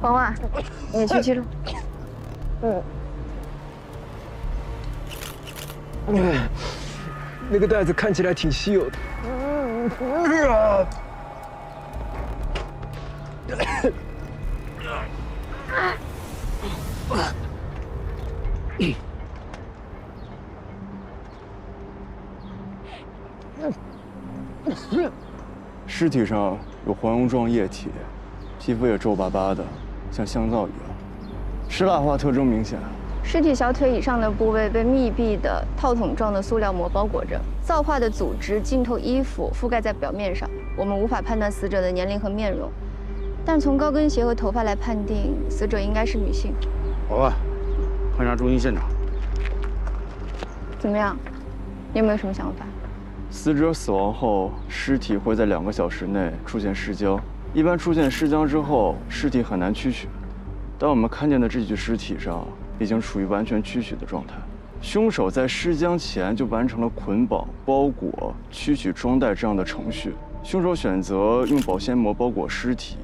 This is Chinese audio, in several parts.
黄娃，你也去记录。那个袋子看起来挺稀有的。尸体上有黄油状液体，皮肤也皱巴巴的，像香皂一样，尸蜡化特征明显。尸体小腿以上的部位被密闭的套筒状的塑料膜包裹着，皂化的组织浸透衣服，覆盖在表面上。我们无法判断死者的年龄和面容，但从高跟鞋和头发来判定，死者应该是女性。好吧，勘察中心现场。怎么样？你有没有什么想法？死者死亡后，尸体会在2个小时内出现尸僵，一般出现尸僵之后，尸体很难驱血。但我们看见的这具尸体上已经处于完全驱血的状态。凶手在尸僵前就完成了捆绑、包裹、驱取装袋这样的程序。凶手选择用保鲜膜包裹尸体，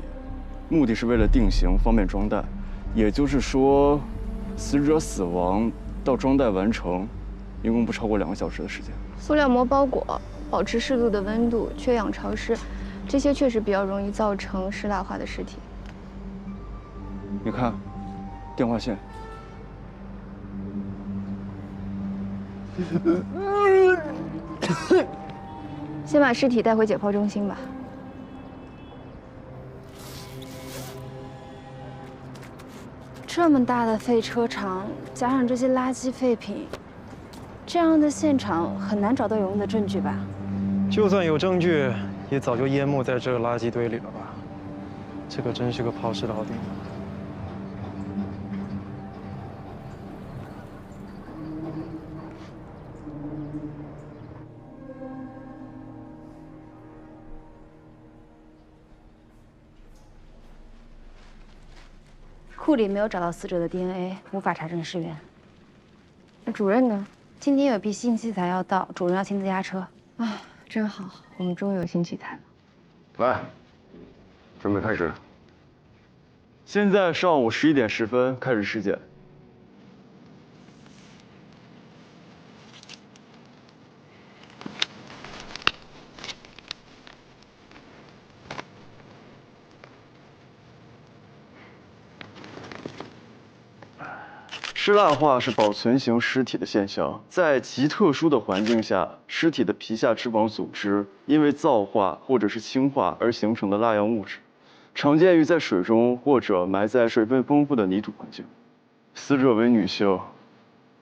目的是为了定型，方便装袋。也就是说，死者死亡到装袋完成，一共不超过2个小时的时间。塑料膜包裹，保持适度的温度，缺氧潮湿，这些确实比较容易造成尸蜡化的尸体。你看，电话线。先把尸体带回解剖中心吧。这么大的废车场，加上这些垃圾废品，这样的现场很难找到有用的证据吧？就算有证据，也早就淹没在这个垃圾堆里了吧？这可真是个抛尸老地。库里没有找到死者的 DNA， 无法查证尸源。那主任呢？今天有批新器材要到，主任要亲自押车。啊，真好，我们终于有新器材了。来，准备开始。现在上午11点10分开始尸检。尸蜡化是保存型尸体的现象，在极特殊的环境下，尸体的皮下脂肪组织因为皂化或者是氢化而形成的蜡样物质，常见于在水中或者埋在水分丰富的泥土环境。死者为女性，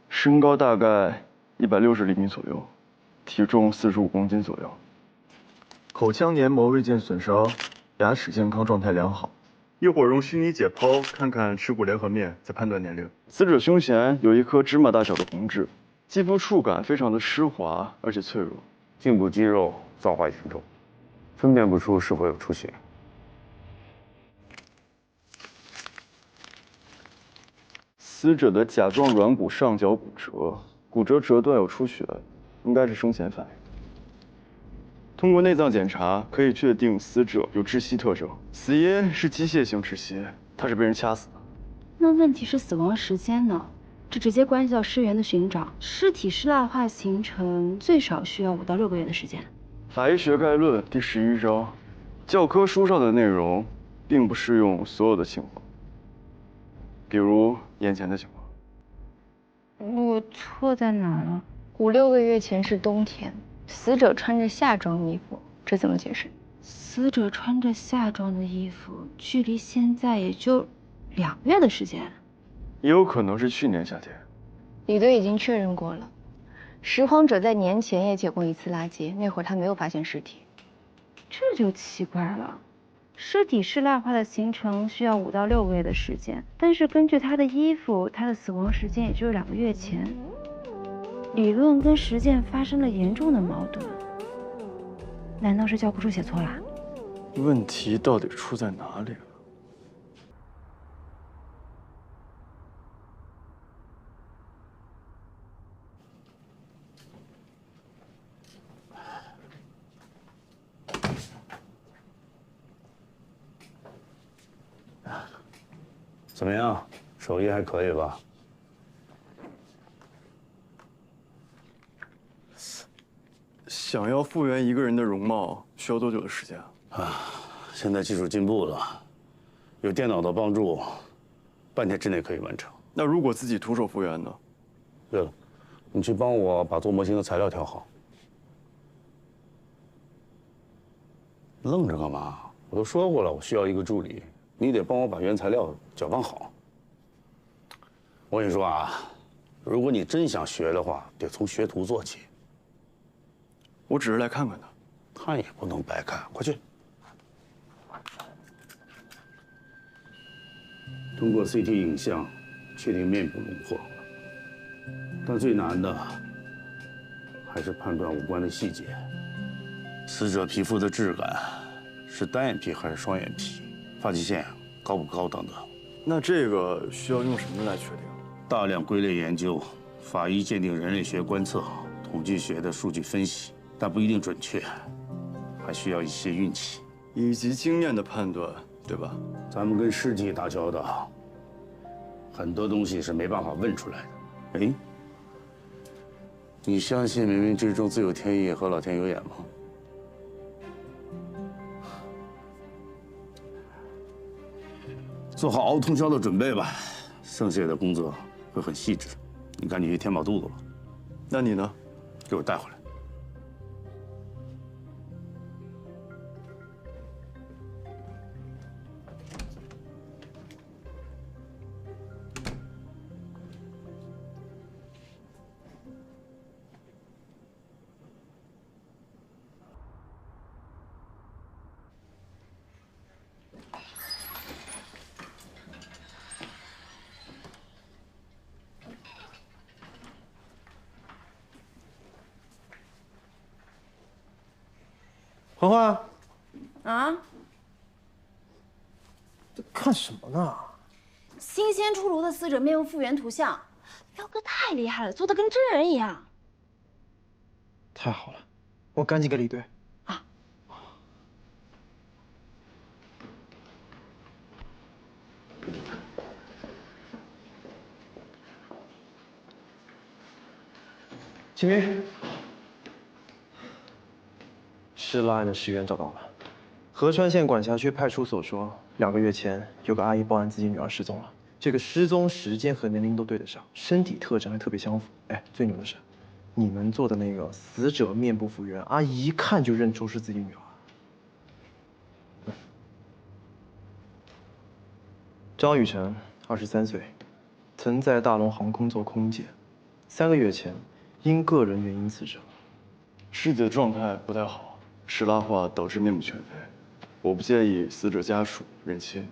身高大概160厘米左右，体重45公斤左右，口腔黏膜未见损伤，牙齿健康状态良好。一会儿用虚拟解剖看看耻骨联合面，再判断年龄。死者胸前有一颗芝麻大小的红痣，肌肤触感非常的湿滑，而且脆弱。颈部肌肉皂化严重，分辨不出是否有出血。死者的甲状软骨上角骨折，骨折折断有出血，应该是生前反应。通过内脏检查，可以确定死者有窒息特征，死因是机械性窒息，他是被人掐死的。那问题是死亡时间呢？这直接关系到尸源的寻找。尸体尸蜡化形成最少需要5到6个月的时间。法医学概论第11章，教科书上的内容并不适用所有的情况，比如眼前的情况。我错在哪儿了5、6个月前是冬天，死者穿着夏装衣服，这怎么解释？死者穿着夏装的衣服，距离现在也就2个月的时间。也有可能是去年夏天。李队已经确认过了，拾荒者在年前也捡过一次垃圾，那会儿他没有发现尸体。这就奇怪了，尸体尸蜡化的形成需要5到6个月的时间，但是根据他的衣服，他的死亡时间也就是2个月前，理论跟实践发生了严重的矛盾。难道是教科书写错了？问题到底出在哪里了？怎么样？手艺还可以吧？想要复原一个人的容貌，需要多久的时间啊？现在技术进步了，有电脑的帮助，半天之内可以完成。那如果自己徒手复原呢？对了，你去帮我把做模型的材料调好。愣着干嘛？我都说过了，我需要一个助理，你得帮我把原材料搅拌好。我跟你说啊，如果你真想学的话，得从学徒做起。我只是来看看的。看也不能白看，快去。通过 CT 影像确定面部轮廓，但最难的还是判断五官的细节。死者皮肤的质感是单眼皮还是双眼皮，发际线高不高等等。那这个需要用什么来确定？大量归类研究、法医鉴定、人类学观测、统计学的数据分析，但不一定准确，还需要一些运气以及经验的判断，对吧？咱们跟尸体打交道，很多东西是没办法问出来的。哎，你相信冥冥之中自有天意和老天有眼吗？做好熬通宵的准备吧，剩下的工作会很细致，你赶紧去填饱肚子吧。那你呢？给我带回来。环环，啊，这看什么呢？新鲜出炉的死者面部复原图像，彪哥太厉害了，做的跟真人一样。太好了，我赶紧给李队。啊。清明，失了案的尸源找到了。合川县管辖区派出所说，2个月前有个阿姨报案自己女儿失踪了，这个失踪时间和年龄都对得上，身体特征还特别相符。哎，最牛的是，你们做的那个死者面部复原，阿姨一看就认出是自己女儿。张雨晨，23岁，曾在大龙航空做空姐，3个月前因个人原因辞职。尸体的状态不太好，石蜡化导致面部全非。我不建议死者家属认亲，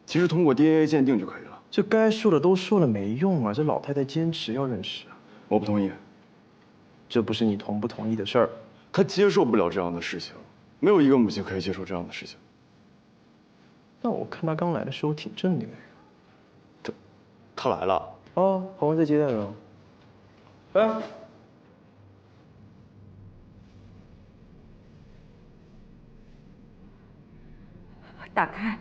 其实通过 DNA 鉴定就可以了。这该说的都说了没用啊！这老太太坚持要认尸啊！我不同意，这不是你同不同意的事儿。她接受不了这样的事情，没有一个母亲可以接受这样的事情。那我看她刚来的时候挺镇定的。她来了。哦，华文在接待呢。哎。打开。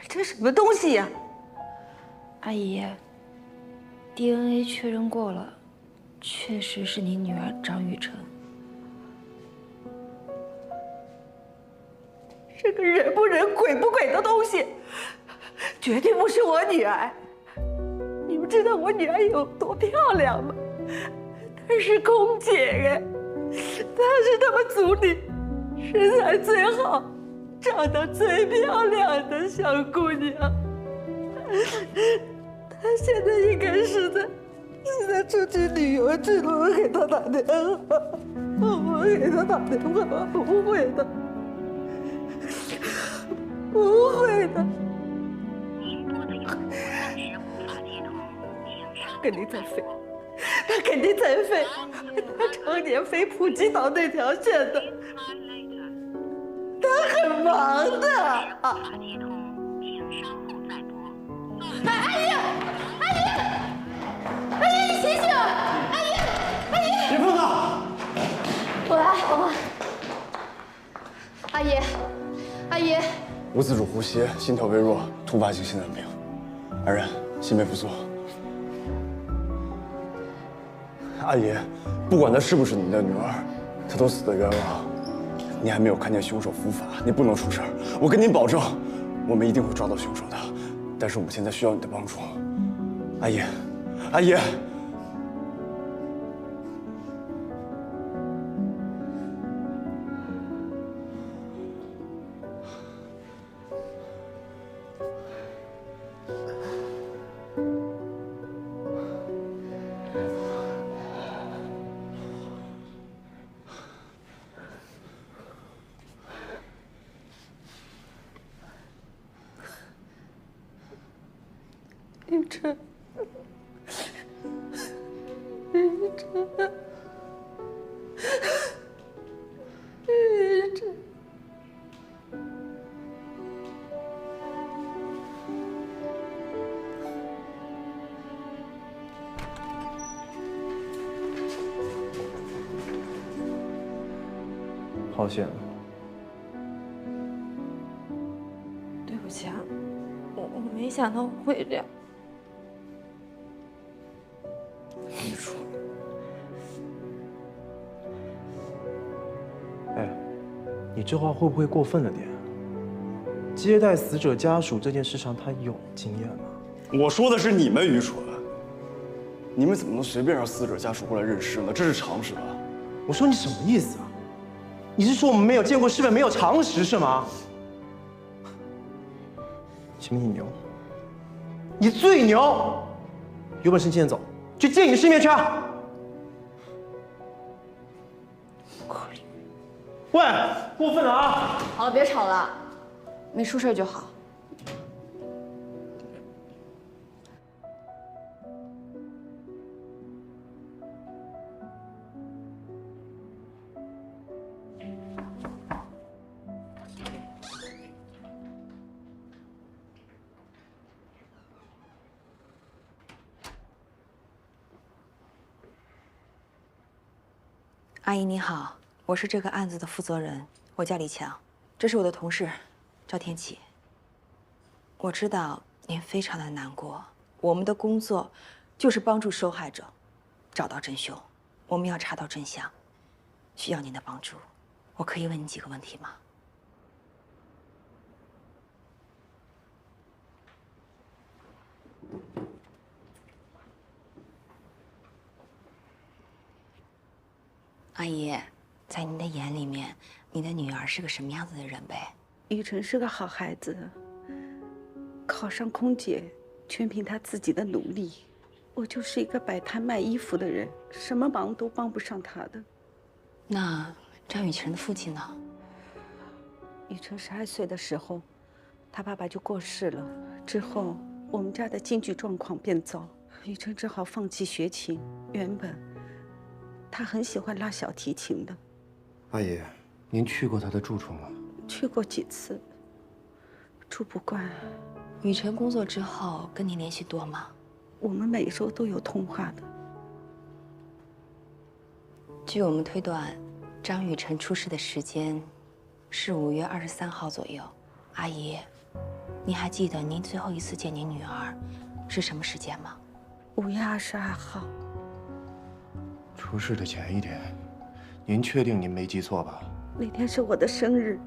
这什么东西呀？阿姨，DNA 确认过了，确实是你女儿张雨晨。这个人不人鬼不鬼的东西，绝对不是我女儿。你们知道我女儿有多漂亮吗？她是空姐哎，她是他们组里身材最好、长得最漂亮的小姑娘。她现在应该是在出去旅游去了。我给她打电话，我给她打电话，不会的，不会的。肯定在飞，他肯定在飞，他常年飞普吉岛那条线的，他很忙的啊！哎，阿姨，阿姨，阿姨，你醒醒！阿不自主呼吸，心跳微弱，突发性心脏病。安然，心肺复苏。阿姨，不管她是不是你的女儿，她都死得冤枉。你还没有看见凶手伏法，你不能出事儿。我跟您保证，我们一定会抓到凶手的。但是我们现在需要你的帮助，阿姨，阿姨。雨辰，雨辰，雨辰。好险！对不起啊，我没想到会这样。你说，哎，你这话会不会过分了点？接待死者家属这件事上，他有经验吗？我说的是你们愚蠢，你们怎么能随便让死者家属过来认尸呢？这是常识吧？我说你什么意思啊？你是说我们没有见过世面，没有常识是吗？行，你牛，你最牛，有本事你现在走，去见你的世面去啊！可怜，喂，过分了啊！好了，别吵了，没出事就好。阿姨你好，我是这个案子的负责人，我叫李强，这是我的同事赵天启。我知道您非常的难过，我们的工作就是帮助受害者找到真凶，我们要查到真相，需要您的帮助。我可以问你几个问题吗？阿姨，在您的眼里面，你的女儿是个什么样子的人呗？雨辰是个好孩子，考上空姐全凭他自己的努力。我就是一个摆摊卖衣服的人，什么忙都帮不上他的。那张雨辰的父亲呢？雨辰12岁的时候，他爸爸就过世了。之后，我们家的经济状况变糟，雨辰只好放弃学琴。原本他很喜欢拉小提琴的。阿姨，您去过他的住处吗？去过几次，住不惯。雨辰工作之后跟您联系多吗？我们每周都有通话的。据我们推断，张雨辰出事的时间是5月23号左右。阿姨，您还记得您最后一次见您女儿是什么时间吗？5月22号。出事的前一天，您确定您没记错吧？那天是我的生日，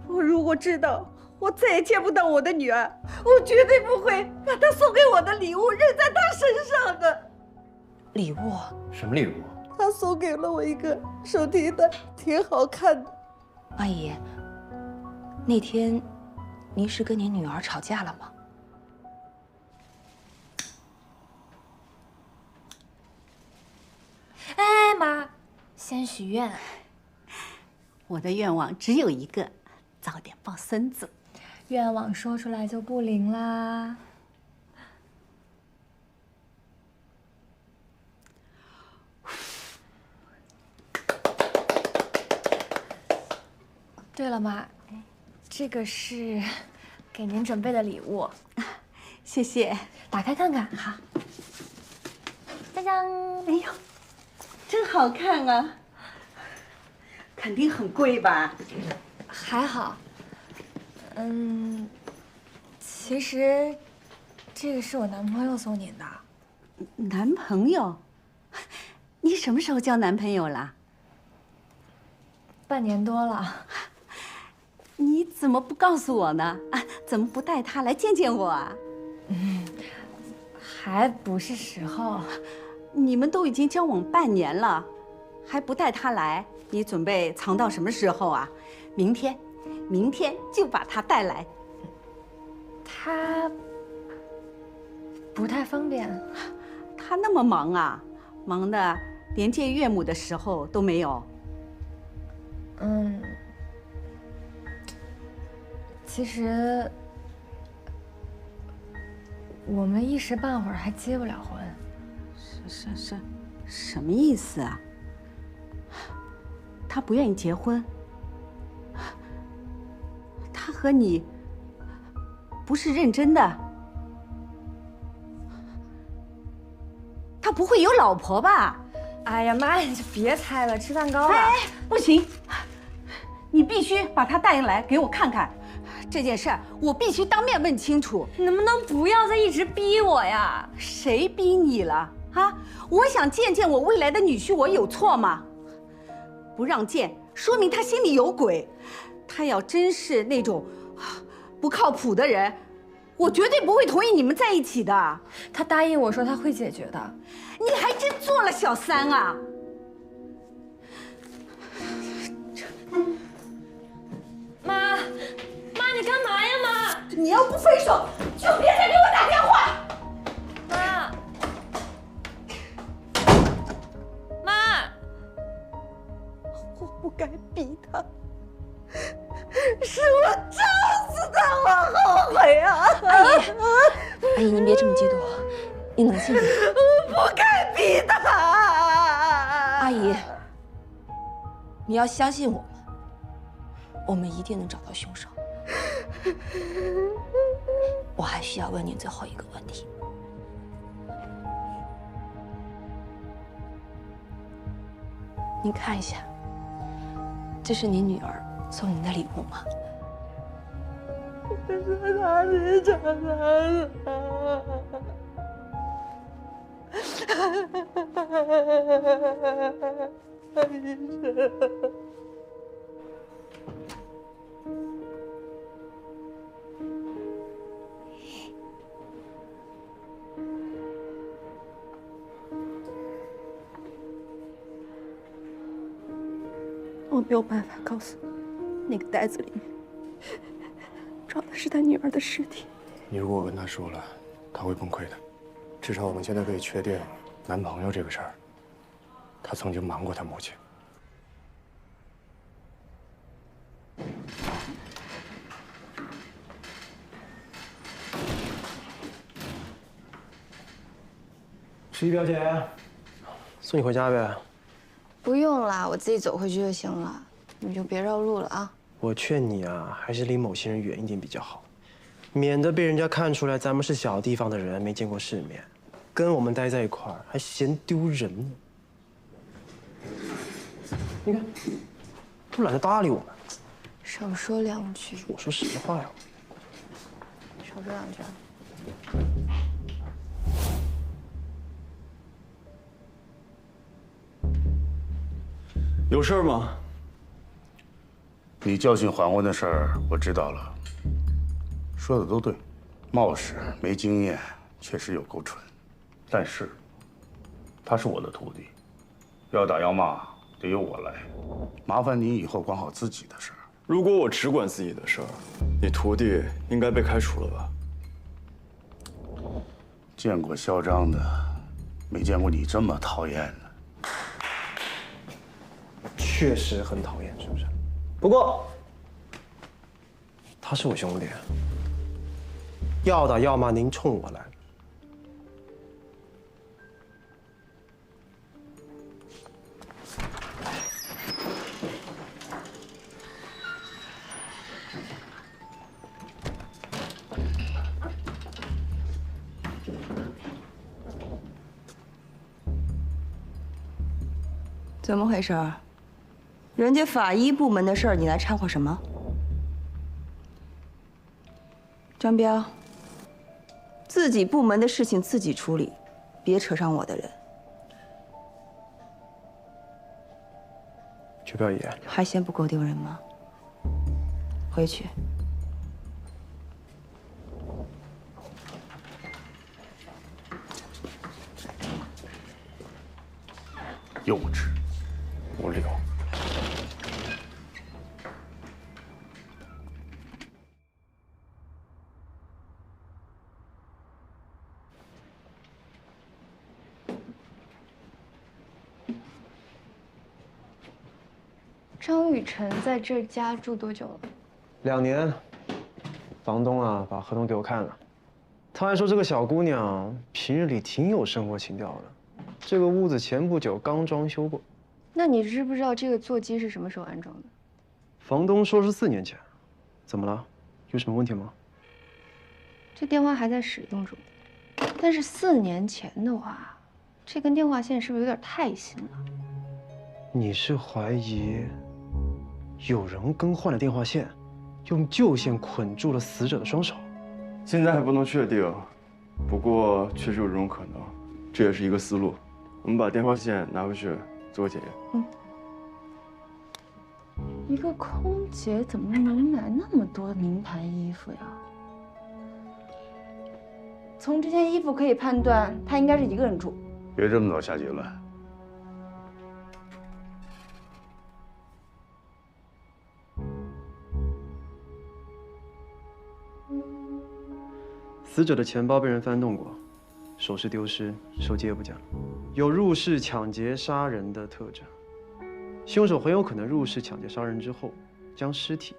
我如果知道我再也见不到我的女儿，我绝对不会把她送给我的礼物扔在她身上的。礼物？什么礼物？他送给了我一个手提袋，挺好看的。阿姨，那天您是跟您女儿吵架了吗？哎妈，先许愿。我的愿望只有一个，早点抱孙子。愿望说出来就不灵啦。对了妈，这个是给您准备的礼物，谢谢。打开看看哈。짜잔！哎呦，真好看啊！肯定很贵吧？还好，其实这个是我男朋友送您的。男朋友？你什么时候交男朋友了？半年多了。你怎么不告诉我呢？怎么不带他来见见我啊？还不是时候。你们都已经交往半年了，还不带他来？你准备藏到什么时候啊？明天就把他带来。他不太方便。他那么忙啊，忙的连见岳母的时候都没有。其实我们一时半会儿还结不了婚。什么意思啊？他不愿意结婚？他和你不是认真的？他不会有老婆吧？哎呀妈呀，你就别猜了，吃蛋糕了。哎，不行，你必须把他带来给我看看。这件事儿我必须当面问清楚。你能不能不要再一直逼我呀？谁逼你了啊？我想见见我未来的女婿，我有错吗？不让见，说明他心里有鬼。他要真是那种不靠谱的人，我绝对不会同意你们在一起的。他答应我说他会解决的。你还真做了小三啊！妈，你干嘛呀，妈？你要不分手，就别再给我打电话。妈，我不该逼他，是我撞死他，我后悔啊！阿姨，您别这么激动，你冷静点。我不该逼他。阿姨，你要相信我们一定能找到凶手。我还需要问您最后一个问题。您看一下，这是您女儿送您的礼物吗？这是哪里找的？医生。我没有办法告诉你，那个袋子里面装的是他女儿的尸体。你如果跟他说了，他会崩溃的。至少我们现在可以确定，男朋友这个事儿，他曾经瞒过他母亲。十一表姐，送你回家呗。不用啦，我自己走回去就行了，你就别绕路了啊。我劝你啊，还是离某些人远一点比较好，免得被人家看出来咱们是小地方的人，没见过世面，跟我们待在一块儿还嫌丢人呢。你看，都懒得搭理我们。少说两句。我说实话呀。少说两句。有事吗？你教训黄昏的事儿我知道了，说的都对，冒失没经验，确实有够蠢。但是，他是我的徒弟，要打要骂得由我来，麻烦你以后管好自己的事儿。如果我只管自己的事儿，你徒弟应该被开除了吧？见过嚣张的，没见过你这么讨厌的。确实很讨厌，是不是？不过他是我兄弟，要打要骂您冲我来。怎么回事？人家法医部门的事儿，你来掺和什么？张彪，自己部门的事情自己处理，别扯上我的人。去表爷，还嫌不够丢人吗？回去。幼稚，无聊。张雨晨在这家住多久了？2年。房东啊，把合同给我看了，他还说这个小姑娘平日里挺有生活情调的。这个屋子前不久刚装修过。那你知不知道这个座机是什么时候安装的？房东说是4年前。怎么了？有什么问题吗？这电话还在使用中，但是4年前的话，这根电话线是不是有点太新了？你是怀疑有人更换了电话线，用旧线捆住了死者的双手？现在还不能确定，不过确实有这种可能，这也是一个思路。我们把电话线拿回去做个检验。一个空姐怎么能买那么多名牌衣服呀？从这件衣服可以判断，她应该是一个人住。别这么早下结论。死者的钱包被人翻动过，首饰丢失，手机也不见了，有入室抢劫杀人的特征。凶手很有可能入室抢劫杀人之后，将尸体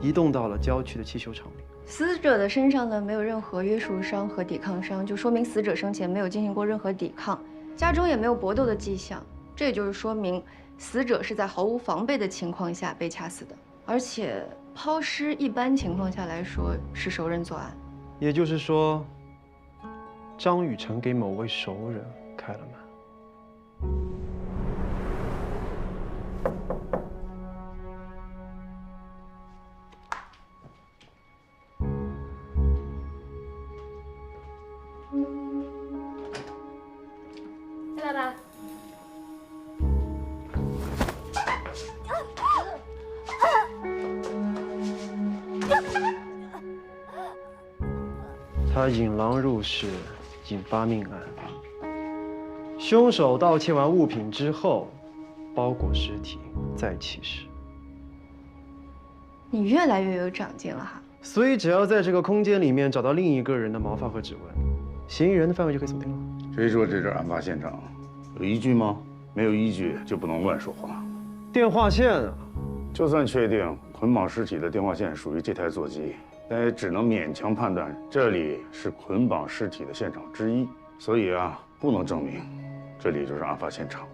移动到了郊区的汽修厂里。死者的身上呢没有任何约束伤和抵抗伤，就说明死者生前没有进行过任何抵抗，家中也没有搏斗的迹象，这也就是说明死者是在毫无防备的情况下被掐死的。而且抛尸一般情况下来说是熟人作案。也就是说，张雨晨给某位熟人开了门。爸爸。他引狼入室，引发命案。凶手盗窃完物品之后，包裹尸体，再弃尸。你越来越有长进了哈。所以只要在这个空间里面找到另一个人的毛发和指纹，嫌疑人的范围就可以锁定了。谁说这是案发现场？有依据吗？没有依据就不能乱说话。电话线啊，就算确定捆绑尸体的电话线属于这台座机，但也只能勉强判断这里是捆绑尸体的现场之一，所以啊，不能证明这里就是案发现场。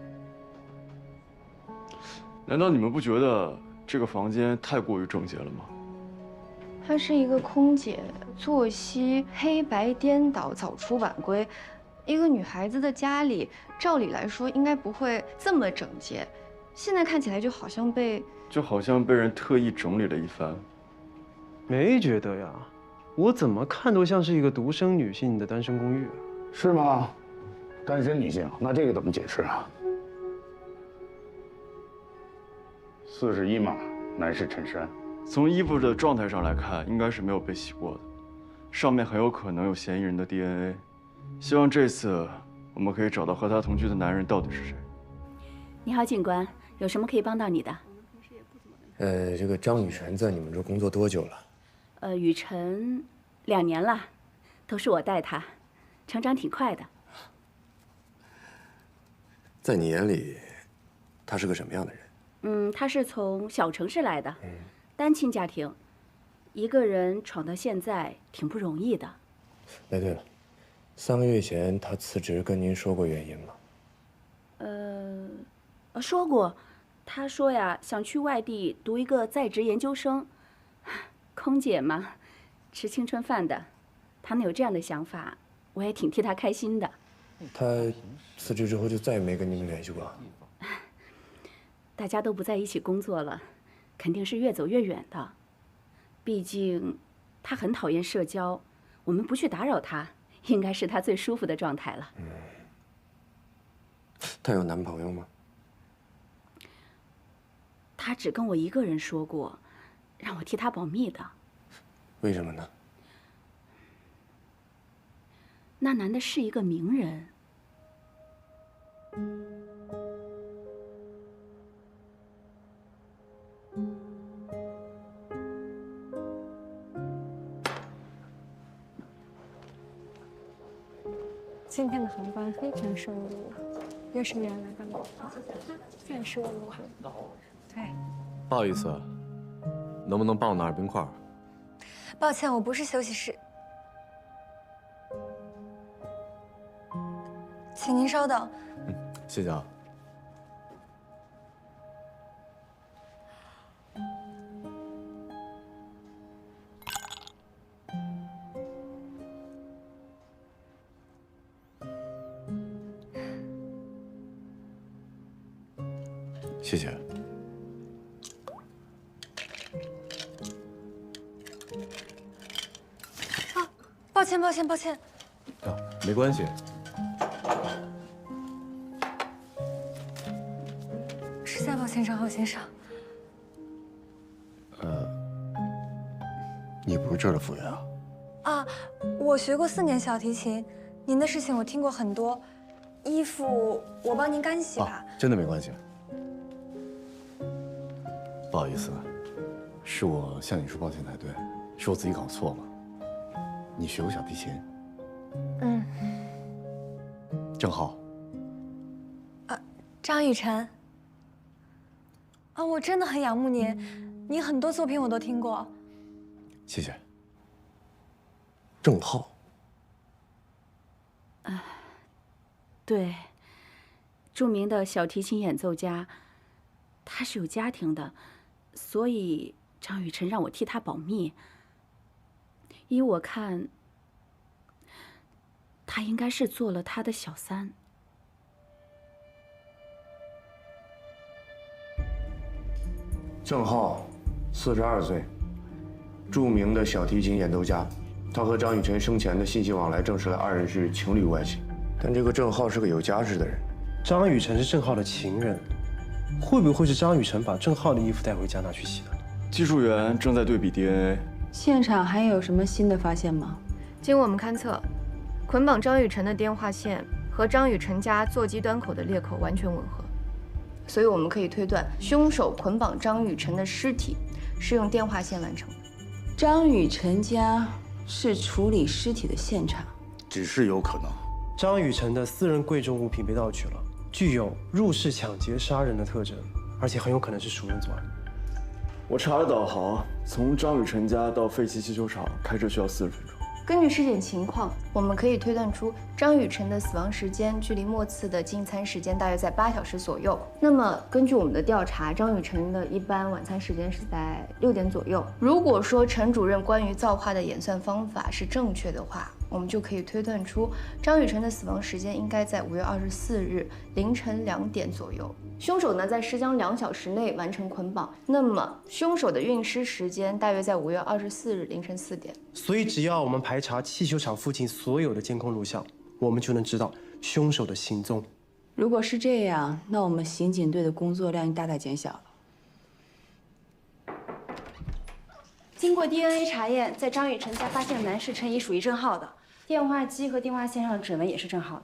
难道你们不觉得这个房间太过于整洁了吗？她是一个空姐，作息黑白颠倒，早出晚归。一个女孩子的家里，照理来说应该不会这么整洁，现在看起来就好像被人特意整理了一番。没觉得呀，我怎么看都像是一个独生女性的单身公寓。是吗？单身女性，那这个怎么解释啊？41码，男士衬衫。从衣服的状态上来看，应该是没有被洗过的，上面很有可能有嫌疑人的 DNA。希望这次我们可以找到和他同居的男人到底是谁。你好，警官，有什么可以帮到你的？这个张雨晨在你们这工作多久了？雨晨2年了，都是我带他，成长挺快的。在你眼里，他是个什么样的人？他是从小城市来的，单亲家庭，一个人闯到现在挺不容易的。哎，对了，3个月前他辞职跟您说过原因吗？说过，他说呀，想去外地读一个在职研究生。空姐嘛，吃青春饭的，他能有这样的想法，我也挺替他开心的。他辞职之后就再也没跟你们联系过？大家都不在一起工作了，肯定是越走越远的。毕竟，他很讨厌社交，我们不去打扰他，应该是他最舒服的状态了。她有男朋友吗？他只跟我一个人说过，让我替他保密的。为什么呢？那男的是一个名人。今天的航班非常顺利，又是原来的路，再顺利。对，不好意思，能不能帮我拿点冰块？抱歉，我不是休息室，请您稍等。谢谢啊。谢谢。抱歉，抱歉，抱歉。啊，没关系。实在抱歉，张浩先生。你不是这儿的服务员啊？啊，我学过4年小提琴，您的事情我听过很多。衣服我帮您干洗吧。真的没关系。不好意思，是我向你说抱歉才对，是我自己搞错了。你学过小提琴？嗯。郑浩。张雨晨。啊，我真的很仰慕您，您很多作品我都听过。谢谢。郑浩。对，著名的小提琴演奏家，他是有家庭的，所以张雨晨让我替他保密。依我看，他应该是做了他的小三。郑浩，42岁，著名的小提琴演奏家。他和张雨晨生前的信息往来证实了2人是情侣关系。但这个郑浩是个有家室的人。张雨晨是郑浩的情人，会不会是张雨晨把郑浩的衣服带回家拿去洗的？技术员正在对比 DNA。现场还有什么新的发现吗？经我们勘测，捆绑张雨晨的电话线和张雨晨家座机端口的裂口完全吻合，所以我们可以推断，凶手捆绑张雨晨的尸体是用电话线完成的。张雨晨家是处理尸体的现场，只是有可能。张雨晨的私人贵重物品被盗取了，具有入室抢劫杀人的特征，而且很有可能是熟人作案。我查了导航，从张雨晨家到废弃气球场开车需要40分钟。根据尸检情况，我们可以推断出张雨晨的死亡时间距离末次的进餐时间大约在8小时左右。那么根据我们的调查，张雨晨的一般晚餐时间是在6点左右。如果说陈主任关于造化的演算方法是正确的话，我们就可以推断出张雨晨的死亡时间应该在5月24日凌晨2点左右。凶手呢在施僵2小时内完成捆绑，那么凶手的运尸时间大约在5月24日凌晨4点。所以只要我们排查气球场附近所有的监控录像，我们就能知道凶手的行踪。如果是这样，那我们刑警队的工作量大大减小了。经过 DNA 查验，在张雨晨家发现的男士衬衣属于郑浩的，电话机和电话线上的指纹也是郑浩的。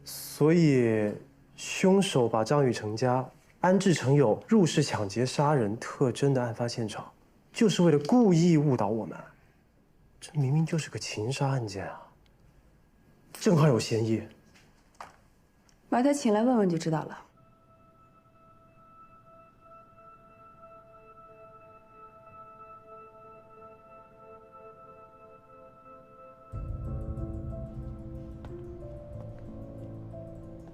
所以，凶手把张雨晨家安置成有入室抢劫杀人特征的案发现场，就是为了故意误导我们。这明明就是个情杀案件啊！郑浩有嫌疑，把他请来问问就知道了。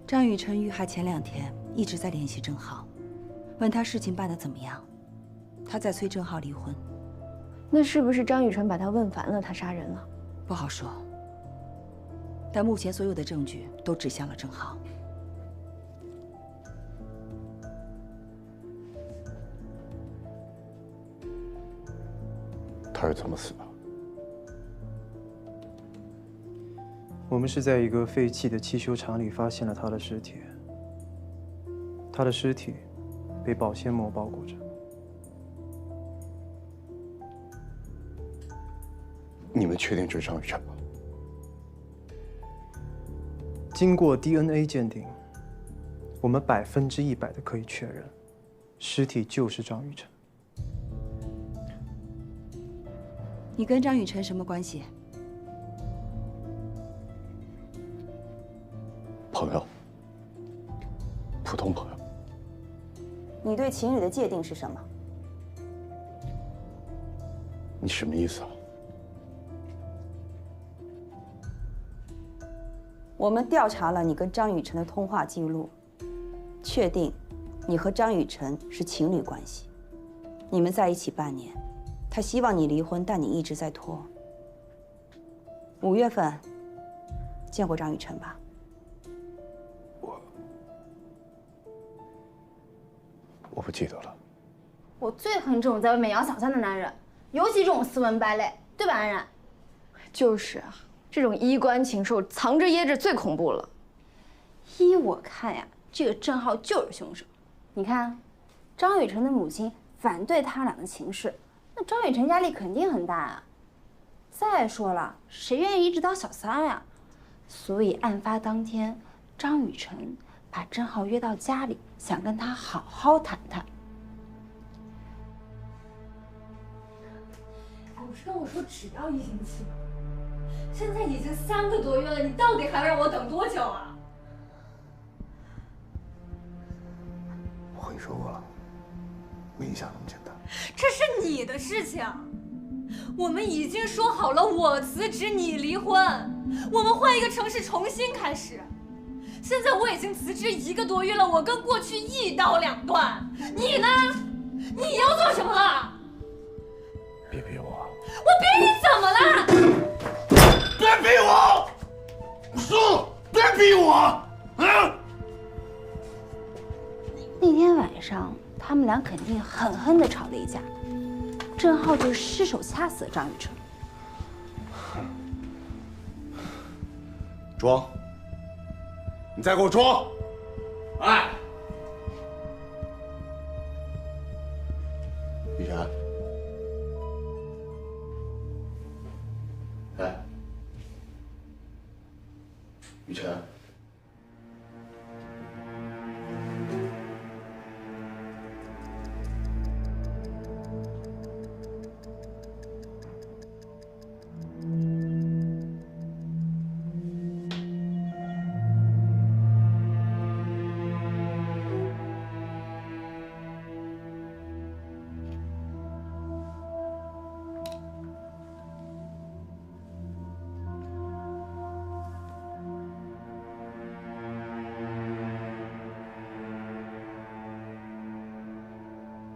张雨晨遇害前2天一直在联系郑浩，问他事情办得怎么样，他在催郑浩离婚。那是不是张雨晨把他问烦了，他杀人了？不好说。但目前所有的证据都指向了郑浩。他是怎么死的？我们是在一个废弃的汽修厂里发现了他的尸体。他的尸体被保鲜膜包裹着。你们确定这是张雨晨吗？经过 DNA 鉴定，我们100%的可以确认，尸体就是张雨晨。你跟张雨晨什么关系？朋友，普通朋友。你对情侣的界定是什么？你什么意思啊？我们调查了你跟张雨晨的通话记录，确定你和张雨晨是情侣关系。你们在一起半年，他希望你离婚，但你一直在拖。5月份见过张雨晨吧？我不记得了。我最恨这种在外面养小三的男人，尤其这种斯文败类，对吧，安然？就是啊，这种衣冠禽兽藏着掖着最恐怖了。依我看呀，这个郑浩就是凶手。你看，张雨晨的母亲反对他俩的情事，那张雨晨压力肯定很大啊。再说了，谁愿意一直当小三呀？所以案发当天，张雨晨把郑浩约到家里，想跟他好好谈谈。不是跟我说只要1星期吗？现在已经3个多月了，你到底还让我等多久啊？我和你说过了，没你想那么简单。这是你的事情，我们已经说好了，我辞职，你离婚，我们换一个城市重新开始。现在我已经辞职1个多月了，我跟过去一刀两断。你呢？你要做什么了？别逼我！我逼你怎么了？别逼我！我说了，别逼我！啊！那天晚上，他们俩肯定狠狠地吵了一架，郑浩就失手掐死了张雨晨。装！你再给我装！哎，雨晨，哎，雨晨，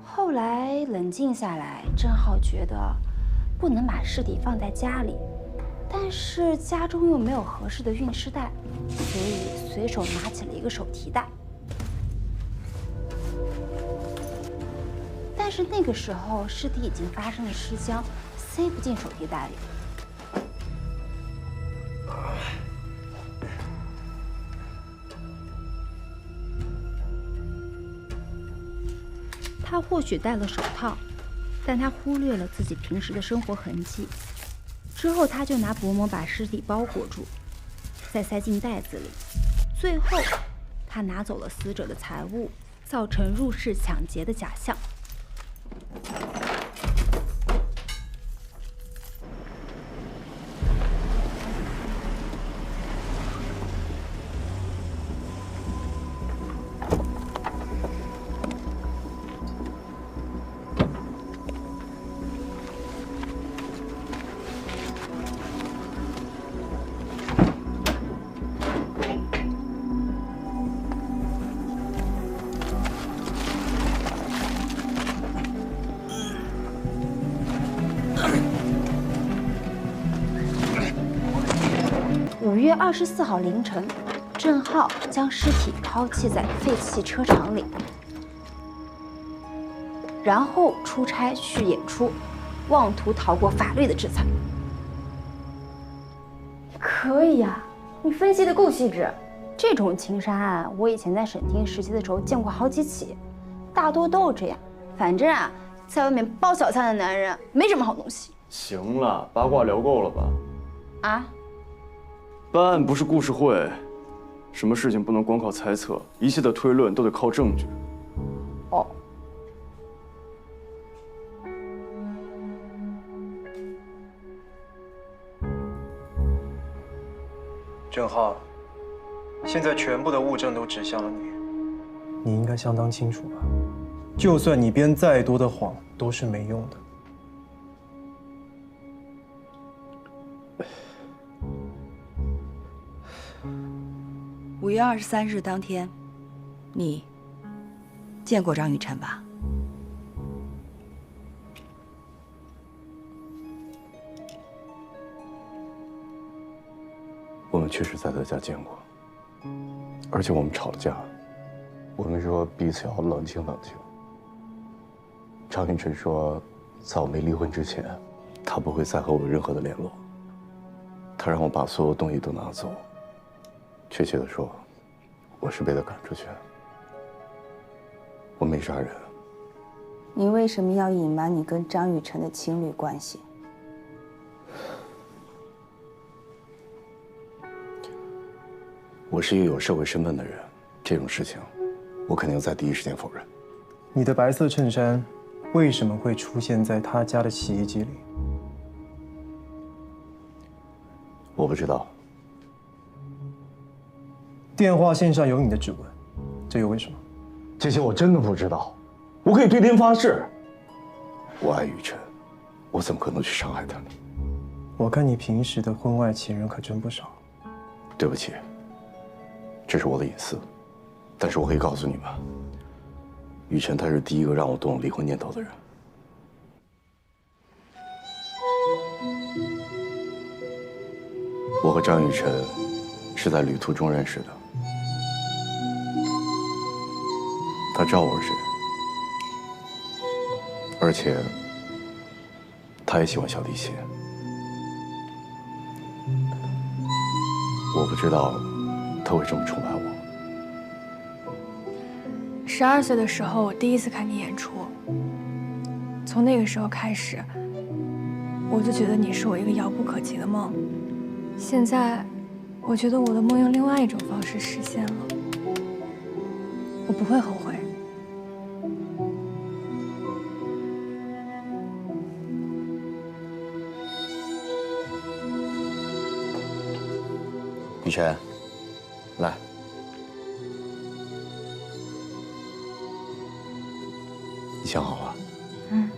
后来冷静下来，郑浩觉得不能把尸体放在家里，但是家中又没有合适的熨尸袋，所以随手拿起了一个手提袋。但是那个时候尸体已经发生了尸僵，塞不进手提袋里。他或许戴了手套，但他忽略了自己平时的生活痕迹。之后，他就拿薄膜把尸体包裹住，再塞进袋子里。最后，他拿走了死者的财物，造成入室抢劫的假象。5月24号凌晨，郑浩将尸体抛弃在废弃车场里，然后出差去演出，妄图逃过法律的制裁。可以呀，你分析的够细致。这种情杀案，我以前在省厅实习的时候见过好几起，大多都是这样。反正啊，在外面包小三的男人没什么好东西。行了，八卦聊够了吧？啊？办案不是故事会，什么事情不能光靠猜测，一切的推论都得靠证据。哦。郑浩，现在全部的物证都指向了你，你应该相当清楚吧？就算你编再多的谎，都是没用的。5月23日当天，你见过张雨晨吧？我们确实在他家见过，而且我们吵了架。我们说彼此要冷静冷静。张雨晨说，在我没离婚之前，他不会再和我有任何的联络。他让我把所有东西都拿走。确切的说，我是被他赶出去的。我没杀人。你为什么要隐瞒你跟张雨晨的情侣关系？我是一个有社会身份的人，这种事情，我肯定在第一时间否认。你的白色衬衫为什么会出现在他家的洗衣机里？我不知道。电话线上有你的指纹，这又为什么？这些我真的不知道，我可以对天发誓。我爱雨晨，我怎么可能去伤害他呢？我看你平时的婚外情人可真不少。对不起，这是我的隐私，但是我可以告诉你们，雨晨他是第一个让我动了离婚念头的人。我和张雨晨是在旅途中认识的，他知道我是谁，而且他也喜欢小提琴。我不知道他会这么崇拜我。12岁的时候，我第一次看你演出，从那个时候开始，我就觉得你是我一个遥不可及的梦。现在，我觉得我的梦用另外一种方式实现了，我不会后悔。雨晨，来。你想好了？嗯。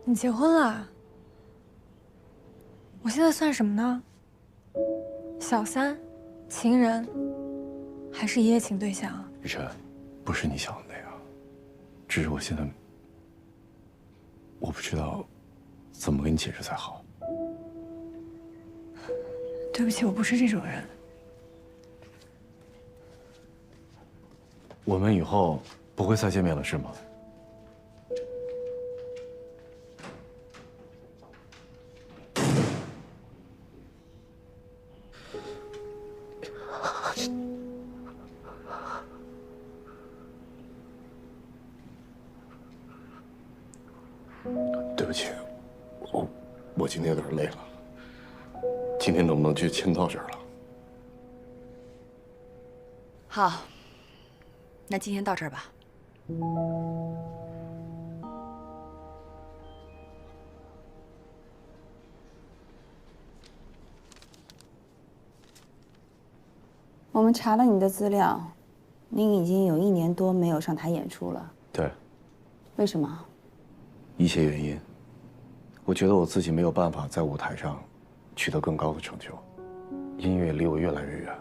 你结婚了？我现在算什么呢？小三、情人，还是一夜情对象啊？雨辰，不是你想的那样，只是我现在我不知道怎么跟你解释才好。对不起，我不是这种人。我们以后不会再见面了，是吗？对不起，我今天有点累了。今天能不能就先到这儿了？好，那今天到这儿吧。我们查了你的资料，您已经有1年多没有上台演出了。对，为什么？一些原因，我觉得我自己没有办法在舞台上取得更高的成就，音乐离我越来越远。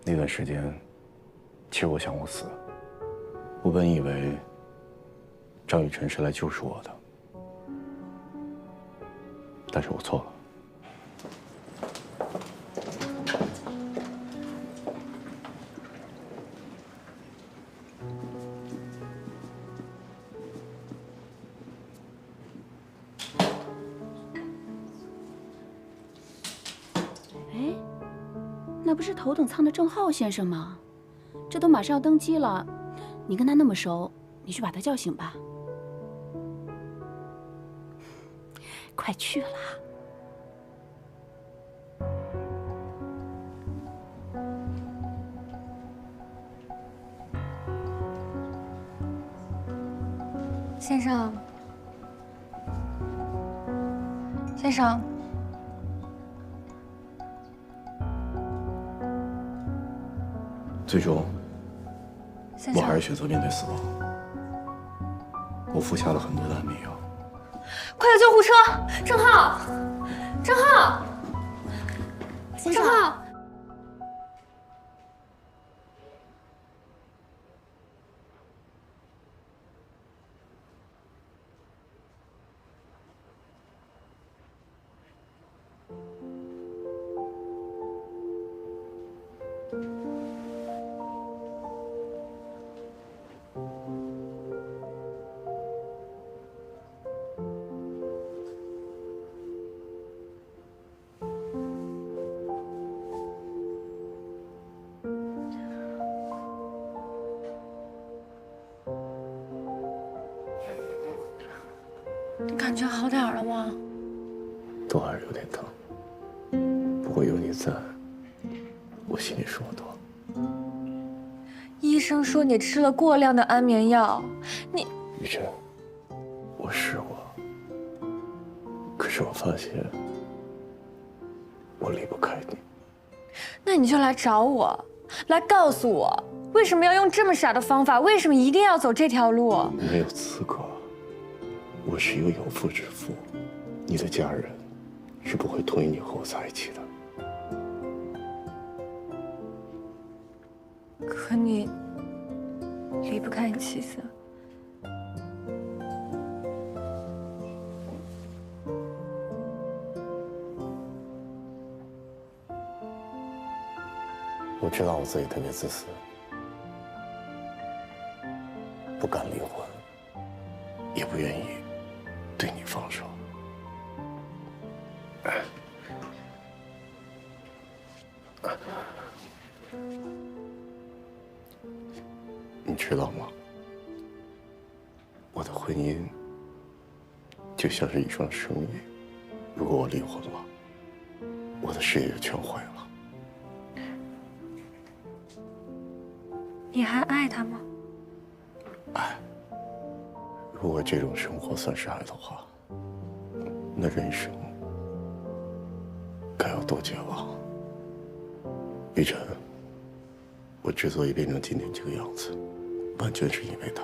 那段时间，其实我想过死。我本以为张雨晨是来救赎我的，但是我错了。那不是头等舱的郑浩先生吗？这都马上要登机了，你跟他那么熟，你去把他叫醒吧。快去啦！先生，先生。最终，我还是选择面对死亡。我服下了很多的安眠药。快叫救护车！郑浩，郑浩，郑浩！你感觉好点了吗？都还是有点疼，不过有你在，我心里舒服多了。医生说你吃了过量的安眠药，你……雨辰，我试过，可是我发现我离不开你。那你就来找我，来告诉我为什么要用这么傻的方法，为什么一定要走这条路？没有资格。我是一个有妇之夫，你的家人是不会同意你和我在一起的。可你离不开你妻子。我知道我自己特别自私，不敢离婚，也不愿意对你放手。你知道吗？我的婚姻就像是一桩生意，如果我离婚了，我的事业就全毁了。你还爱他吗？爱。如果这种生活算是爱的话，那人生该有多绝望？雨辰，我之所以变成今天这个样子，完全是因为他。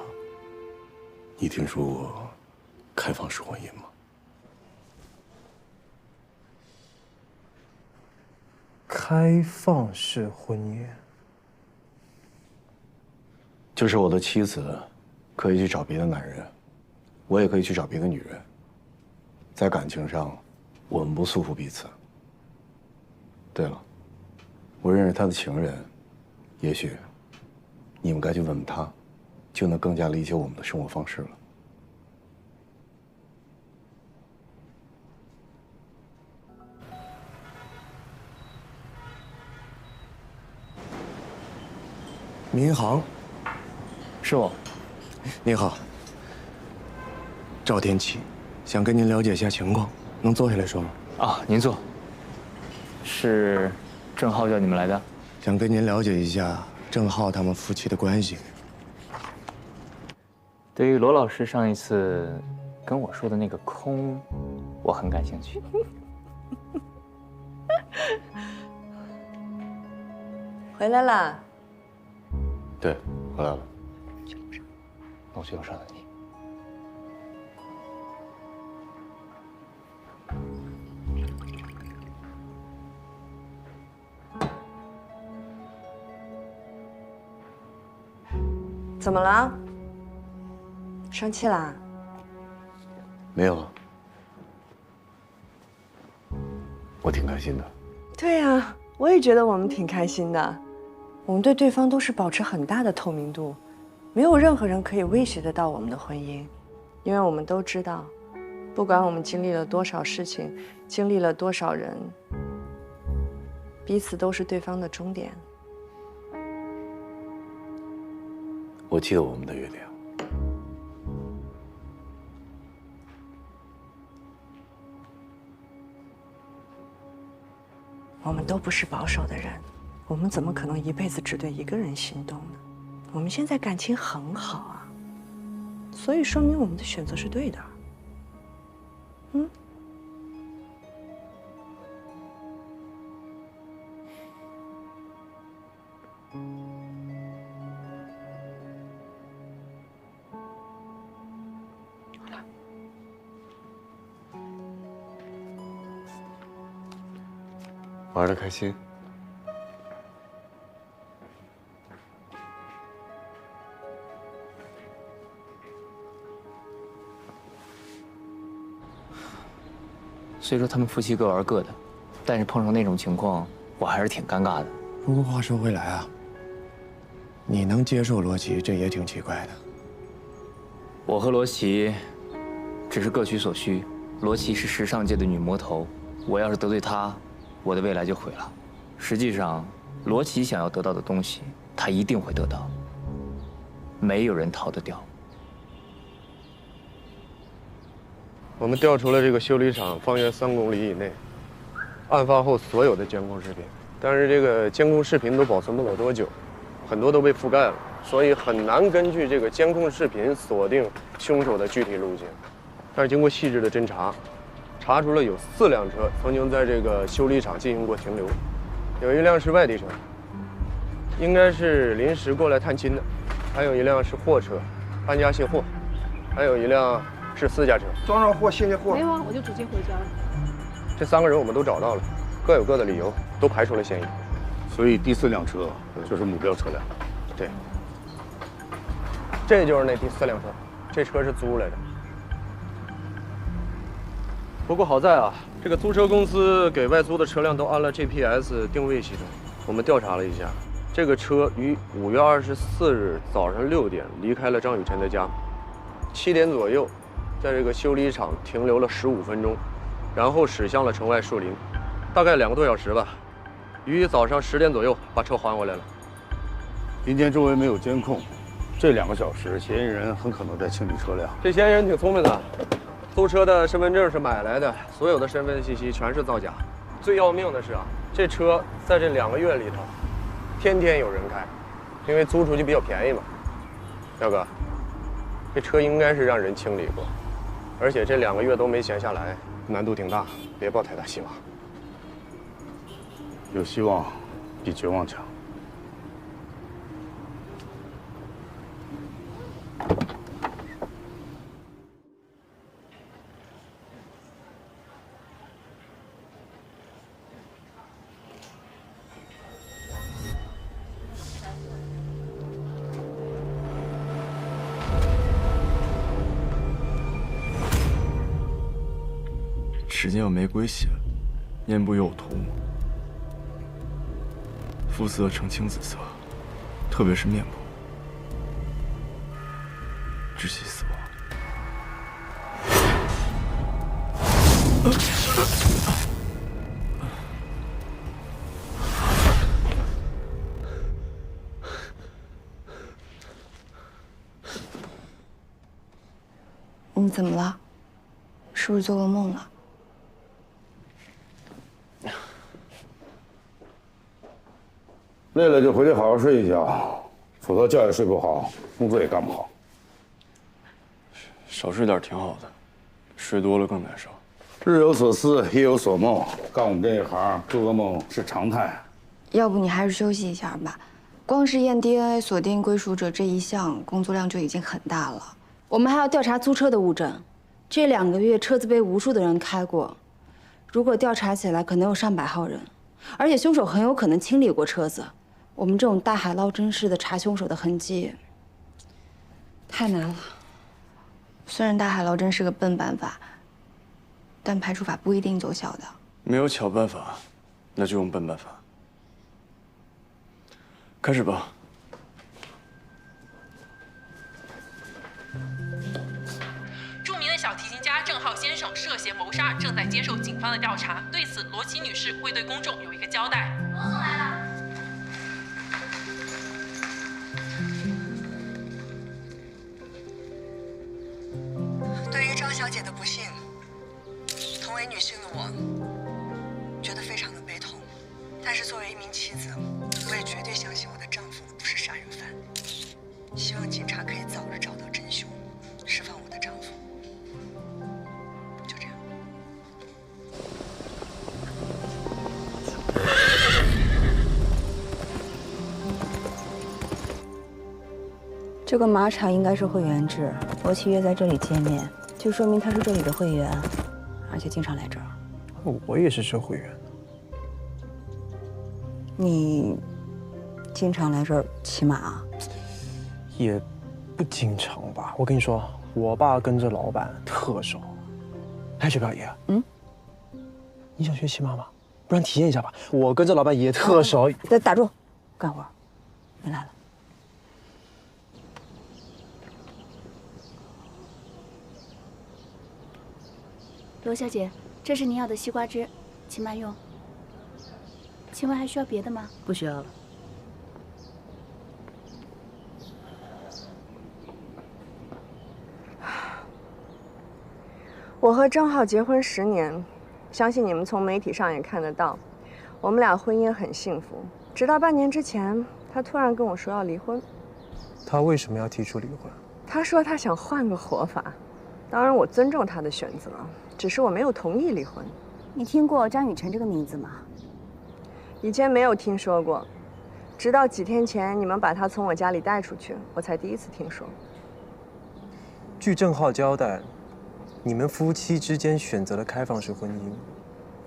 你听说过开放式婚姻吗？开放式婚姻，就是我的妻子可以去找别的男人，我也可以去找别的女人。在感情上，我们不束缚彼此。对了，我认识他的情人，也许你们该去问问他，就能更加理解我们的生活方式了。民航，是我。你好，赵天启，想跟您了解一下情况，能坐下来说吗？啊，您坐。是郑浩叫你们来的？想跟您了解一下郑浩他们夫妻的关系。对于罗老师上一次跟我说的那个空，我很感兴趣。回来啦。对，回来了。那我就要上了你。怎么了？生气啦？没有啊，我挺开心的。对呀，我也觉得我们挺开心的。我们对对方都是保持很大的透明度，没有任何人可以威胁得到我们的婚姻，因为我们都知道，不管我们经历了多少事情，经历了多少人，彼此都是对方的终点。我记得我们的约定。我们都不是保守的人，我们怎么可能一辈子只对一个人心动呢？我们现在感情很好啊，所以说明我们的选择是对的。嗯。玩得开心。虽说他们夫妻各玩各的，但是碰上那种情况，我还是挺尴尬的。不过话说回来啊，你能接受罗琦，这也挺奇怪的。我和罗琦只是各取所需。罗琦是时尚界的女魔头，我要是得罪她，我的未来就毁了。实际上，罗琦想要得到的东西，他一定会得到，没有人逃得掉。我们调出了这个修理厂方圆3公里以内案发后所有的监控视频，但是这个监控视频都保存不了多久，很多都被覆盖了，所以很难根据这个监控视频锁定凶手的具体路径。但是经过细致的侦查，查出了有4辆车曾经在这个修理厂进行过停留，有1辆是外地车，应该是临时过来探亲的，还有1辆是货车，搬家卸货，还有1辆是私家车。装上货卸货。没有啊，我就直接回家了。这3个人我们都找到了，各有各的理由，都排除了嫌疑。所以第4辆车就是目标车辆。对，这就是那第4辆车，这车是租来的。不过好在啊，这个租车公司给外租的车辆都安了 GPS 定位系统。我们调查了一下，这个车于5月24日早上6点离开了张雨晨的家，7点左右，在这个修理厂停留了15分钟，然后驶向了城外树林，大概2个多小时吧，于早上10点左右把车还回来了。因见周围没有监控，这2个小时嫌疑人很可能在清理车辆。这嫌疑人挺聪明的。租车的身份证是买来的，所有的身份信息全是造假。最要命的是啊，这车在这2个月里头，天天有人开，因为租出去比较便宜嘛。耀哥，这车应该是让人清理过，而且这2个月都没闲下来，难度挺大，别抱太大希望。有希望比绝望强。指尖有玫瑰血，面部又有涂抹，肤色呈青紫色，特别是面部，窒息死亡。你怎么了？是不是做噩梦了？累了就回去好好睡一觉，否则觉也睡不好，工作也干不好。少睡点挺好的，睡多了更难受。日有所思，夜有所梦，干我们这一行，做噩梦是常态。要不你还是休息一下吧。光是验 DNA 锁定归属者这一项，工作量就已经很大了。我们还要调查租车的物证，这2个月车子被无数的人开过，如果调查起来，可能有上百号人，而且凶手很有可能清理过车子。我们这种大海捞针式的查凶手的痕迹，太难了。虽然大海捞针是个笨办法，但排除法不一定奏效的。没有巧办法，那就用笨办法。开始吧。著名的小提琴家郑浩先生涉嫌谋杀，正在接受警方的调查。对此，罗琦女士会对公众有一个交代。罗总来了。对于张小姐的不幸，同为女性的我，觉得非常的悲痛。但是作为一名妻子，我也绝对相信我的丈夫不是杀人犯。希望警察可以早日找到真凶，释放我的丈夫。就这样。这个马场应该是会员制，罗琦约在这里见面，就说明他是这里的会员，而且经常来这儿。我也是这会员。你经常来这儿骑马啊？也不经常吧。我跟你说，我爸跟着老板特熟。哎，雪表爷，你想学骑马吗？不然体验一下吧。我跟着老板也特熟。打住，干活。你来了。罗小姐，这是您要的西瓜汁，请慢用。请问还需要别的吗？不需要了。我和郑浩结婚10年，相信你们从媒体上也看得到，我们俩婚姻很幸福。直到半年之前，他突然跟我说要离婚。他为什么要提出离婚？他说他想换个活法，当然我尊重他的选择，只是我没有同意离婚。你听过张雨晨这个名字吗？以前没有听说过，直到几天前你们把他从我家里带出去，我才第一次听说。据郑浩交代，你们夫妻之间选择了开放式婚姻，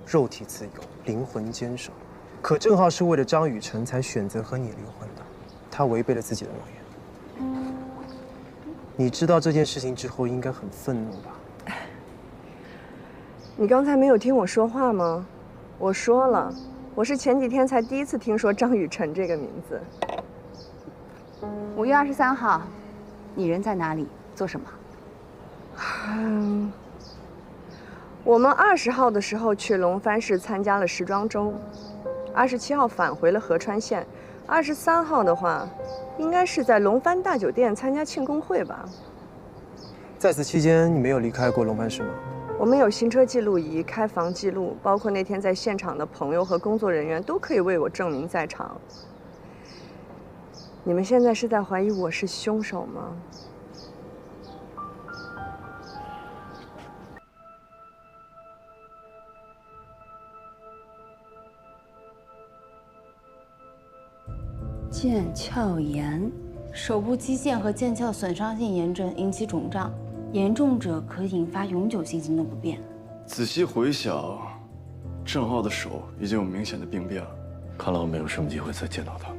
肉体自由，灵魂坚守。可郑浩是为了张雨晨才选择和你离婚的，他违背了自己的诺言。你知道这件事情之后，应该很愤怒吧？你刚才没有听我说话吗？我说了，我是前几天才第一次听说张雨晨这个名字。5月23号，你人在哪里？做什么？我们20号的时候去龙帆市参加了时装周，27号返回了合川县，23号的话，应该是在龙帆大酒店参加庆功会吧。在此期间，你没有离开过龙帆市吗？我们有行车记录仪、开房记录，包括那天在现场的朋友和工作人员都可以为我证明在场。你们现在是在怀疑我是凶手吗？腱鞘炎，手部肌腱和腱鞘损伤性炎症引起肿胀，严重者可引发永久性行动不便。仔细回想，郑浩的手已经有明显的病变了。看来我没有什么机会再见到他。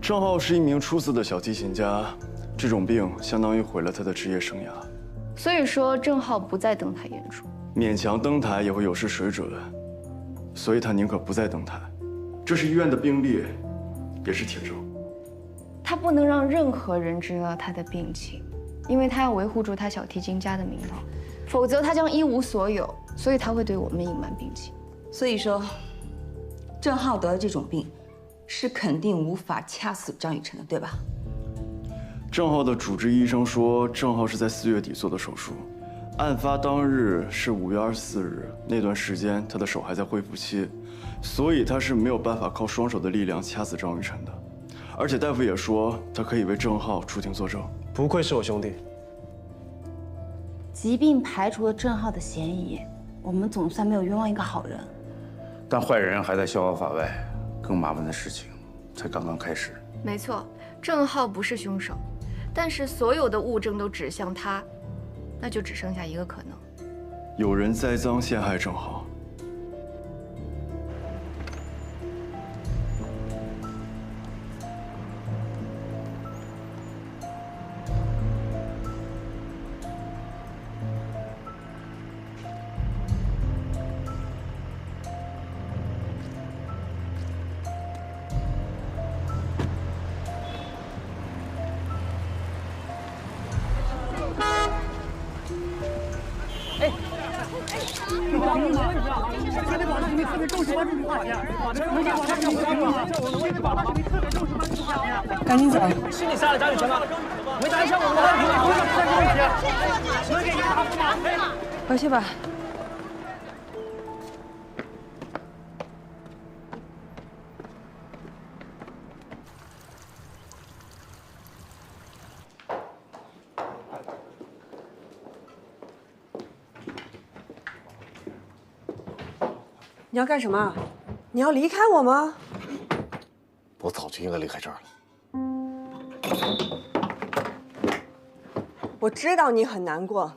郑浩是一名出色的小提琴家，这种病相当于毁了他的职业生涯。所以说，郑浩不再登台演出，勉强登台也会有失水准，所以他宁可不再登台。这是医院的病历，也是铁证。他不能让任何人知道他的病情，因为他要维护住他小提琴家的名头，否则他将一无所有。所以他会对我们隐瞒病情。所以说，郑浩得的这种病，是肯定无法掐死张雨晨的，对吧？郑浩的主治医生说，郑浩是在4月底做的手术，案发当日是5月24日，那段时间他的手还在恢复期，所以他是没有办法靠双手的力量掐死张雨晨的。而且大夫也说，他可以为郑浩出庭作证。不愧是我兄弟。疾病排除了郑浩的嫌疑，我们总算没有冤枉一个好人。但坏人还在逍遥法外，更麻烦的事情才刚刚开始。没错，郑浩不是凶手，但是所有的物证都指向他，那就只剩下一个可能：有人栽赃陷害郑浩。赶紧走！是你杀了张雨晨吗？回答一下我们的问题。回去吧。你要干什么？你要离开我吗？我早就应该离开这儿了。我知道你很难过，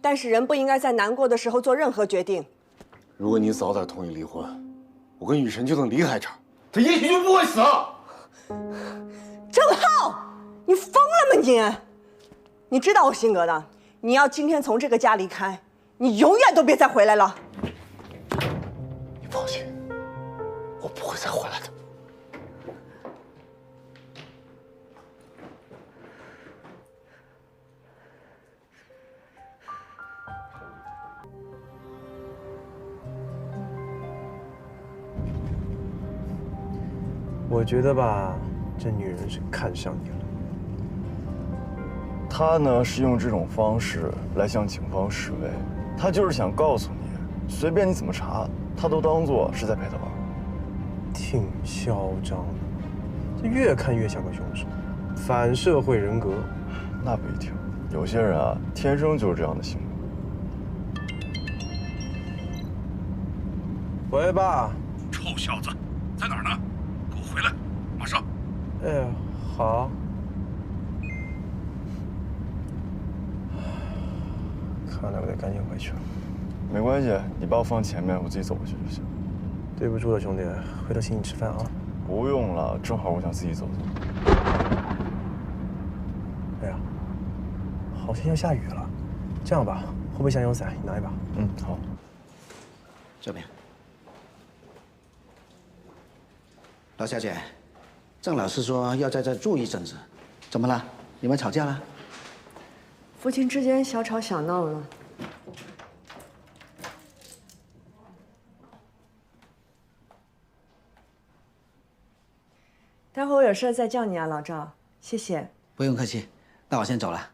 但是人不应该在难过的时候做任何决定。如果你早点同意离婚，我跟雨辰就能离开这儿，他也许就不会死。郑浩，你疯了吗你？你知道我性格的，你要今天从这个家离开，你永远都别再回来了。你放心，我不会再回来的。我觉得吧，这女人是看上你了。他呢是用这种方式来向警方示威，他就是想告诉你，随便你怎么查，他都当做是在陪他玩。挺嚣张的，这越看越像个凶手，反社会人格。那不一定，有些人啊，天生就是这样的性格。喂，爸。臭小子，在哪儿呢？给我回来，马上。哎，好。看来我得赶紧回去了。没关系，你把我放前面，我自己走过去就行。对不住了，兄弟，回头请你吃饭啊。不用了，正好我想自己走走。哎呀，好像要下雨了。这样吧，后备箱有伞，你拿一把。嗯，好。这边。老小姐，郑老师说要在这住一阵子，怎么了？你们吵架了？夫妻之间小吵小闹了。待会我有事再叫你啊，老赵，谢谢。不用客气，那我先走了。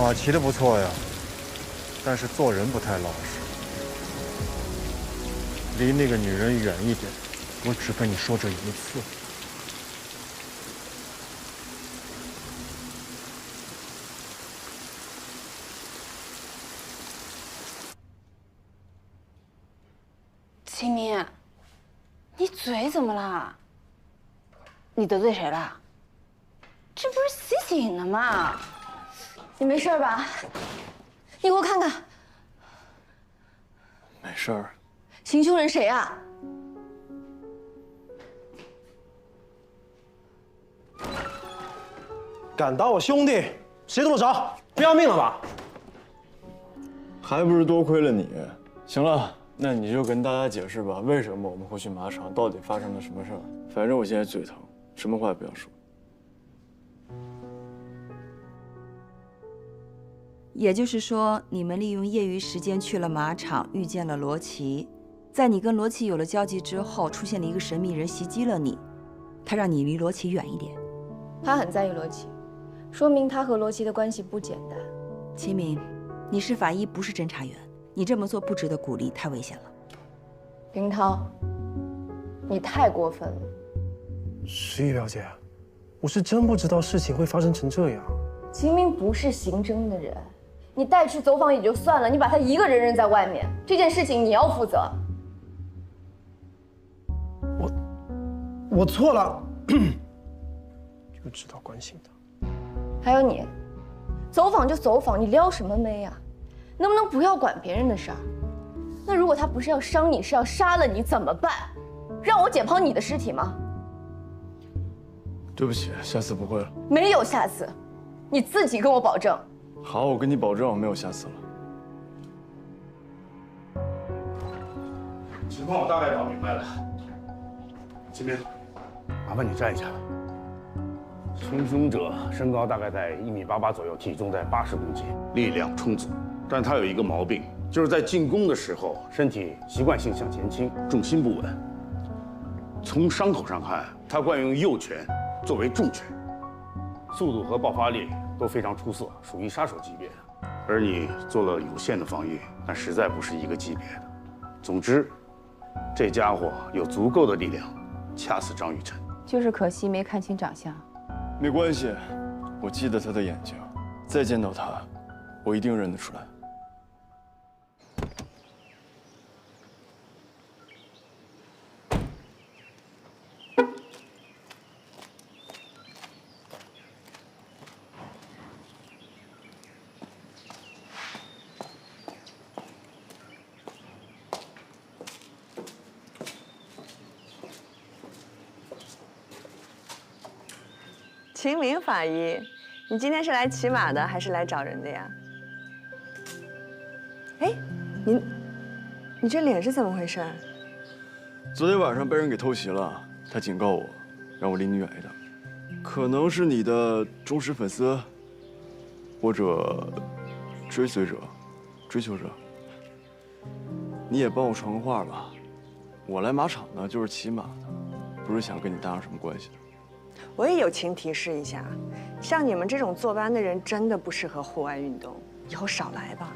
马骑的不错呀，但是做人不太老实。离那个女人远一点，我只跟你说这一次。秦明，你嘴怎么了？你得罪谁了？这不是洗醒呢吗？你没事吧？你给我看看，没事儿。行凶人谁啊？敢打我兄弟，谁这么着？不要命了吧？还不是多亏了你。行了，那你就跟大家解释吧，为什么我们会去马场，到底发生了什么事儿？反正我现在嘴疼，什么话也不要说。也就是说，你们利用业余时间去了马场，遇见了罗琦。在你跟罗琦有了交集之后，出现了一个神秘人袭击了你，他让你离罗琦远一点。他很在意罗琦，说明他和罗琦的关系不简单。秦明，你是法医，不是侦查员，你这么做不值得鼓励，太危险了。林涛，你太过分了。石玉表姐，我是真不知道事情会发生成这样。秦明不是刑侦的人，你带去走访也就算了，你把他一个人扔在外面，这件事情你要负责。我错了，就知道关心他。还有你，走访就走访，你撩什么妹啊？能不能不要管别人的事儿？那如果他不是要伤你，是要杀了你怎么办？让我解剖你的尸体吗？对不起，下次不会了。没有下次，你自己跟我保证。好，我跟你保证，没有下次了。情况我大概搞明白了。秦明，麻烦你站一下。行凶者身高大概在1.88米左右，体重在80公斤，力量充足。但他有一个毛病，就是在进攻的时候，身体习惯性向前倾，重心不稳。从伤口上看，他惯用右拳作为重拳，速度和爆发力都非常出色，属于杀手级别的。而你做了有限的防御，但实在不是一个级别的。总之，这家伙有足够的力量掐死张雨晨。就是可惜没看清长相。没关系，我记得他的眼睛，再见到他，我一定认得出来。秦明法医，你今天是来骑马的还是来找人的呀？哎，你这脸是怎么回事？昨天晚上被人给偷袭了，他警告我，让我离你远一点。可能是你的忠实粉丝，或者追随者、追求者。你也帮我传个话吧，我来马场呢就是骑马的，不是想跟你搭上什么关系的。我也友情提示一下，像你们这种坐班的人真的不适合户外运动，以后少来吧。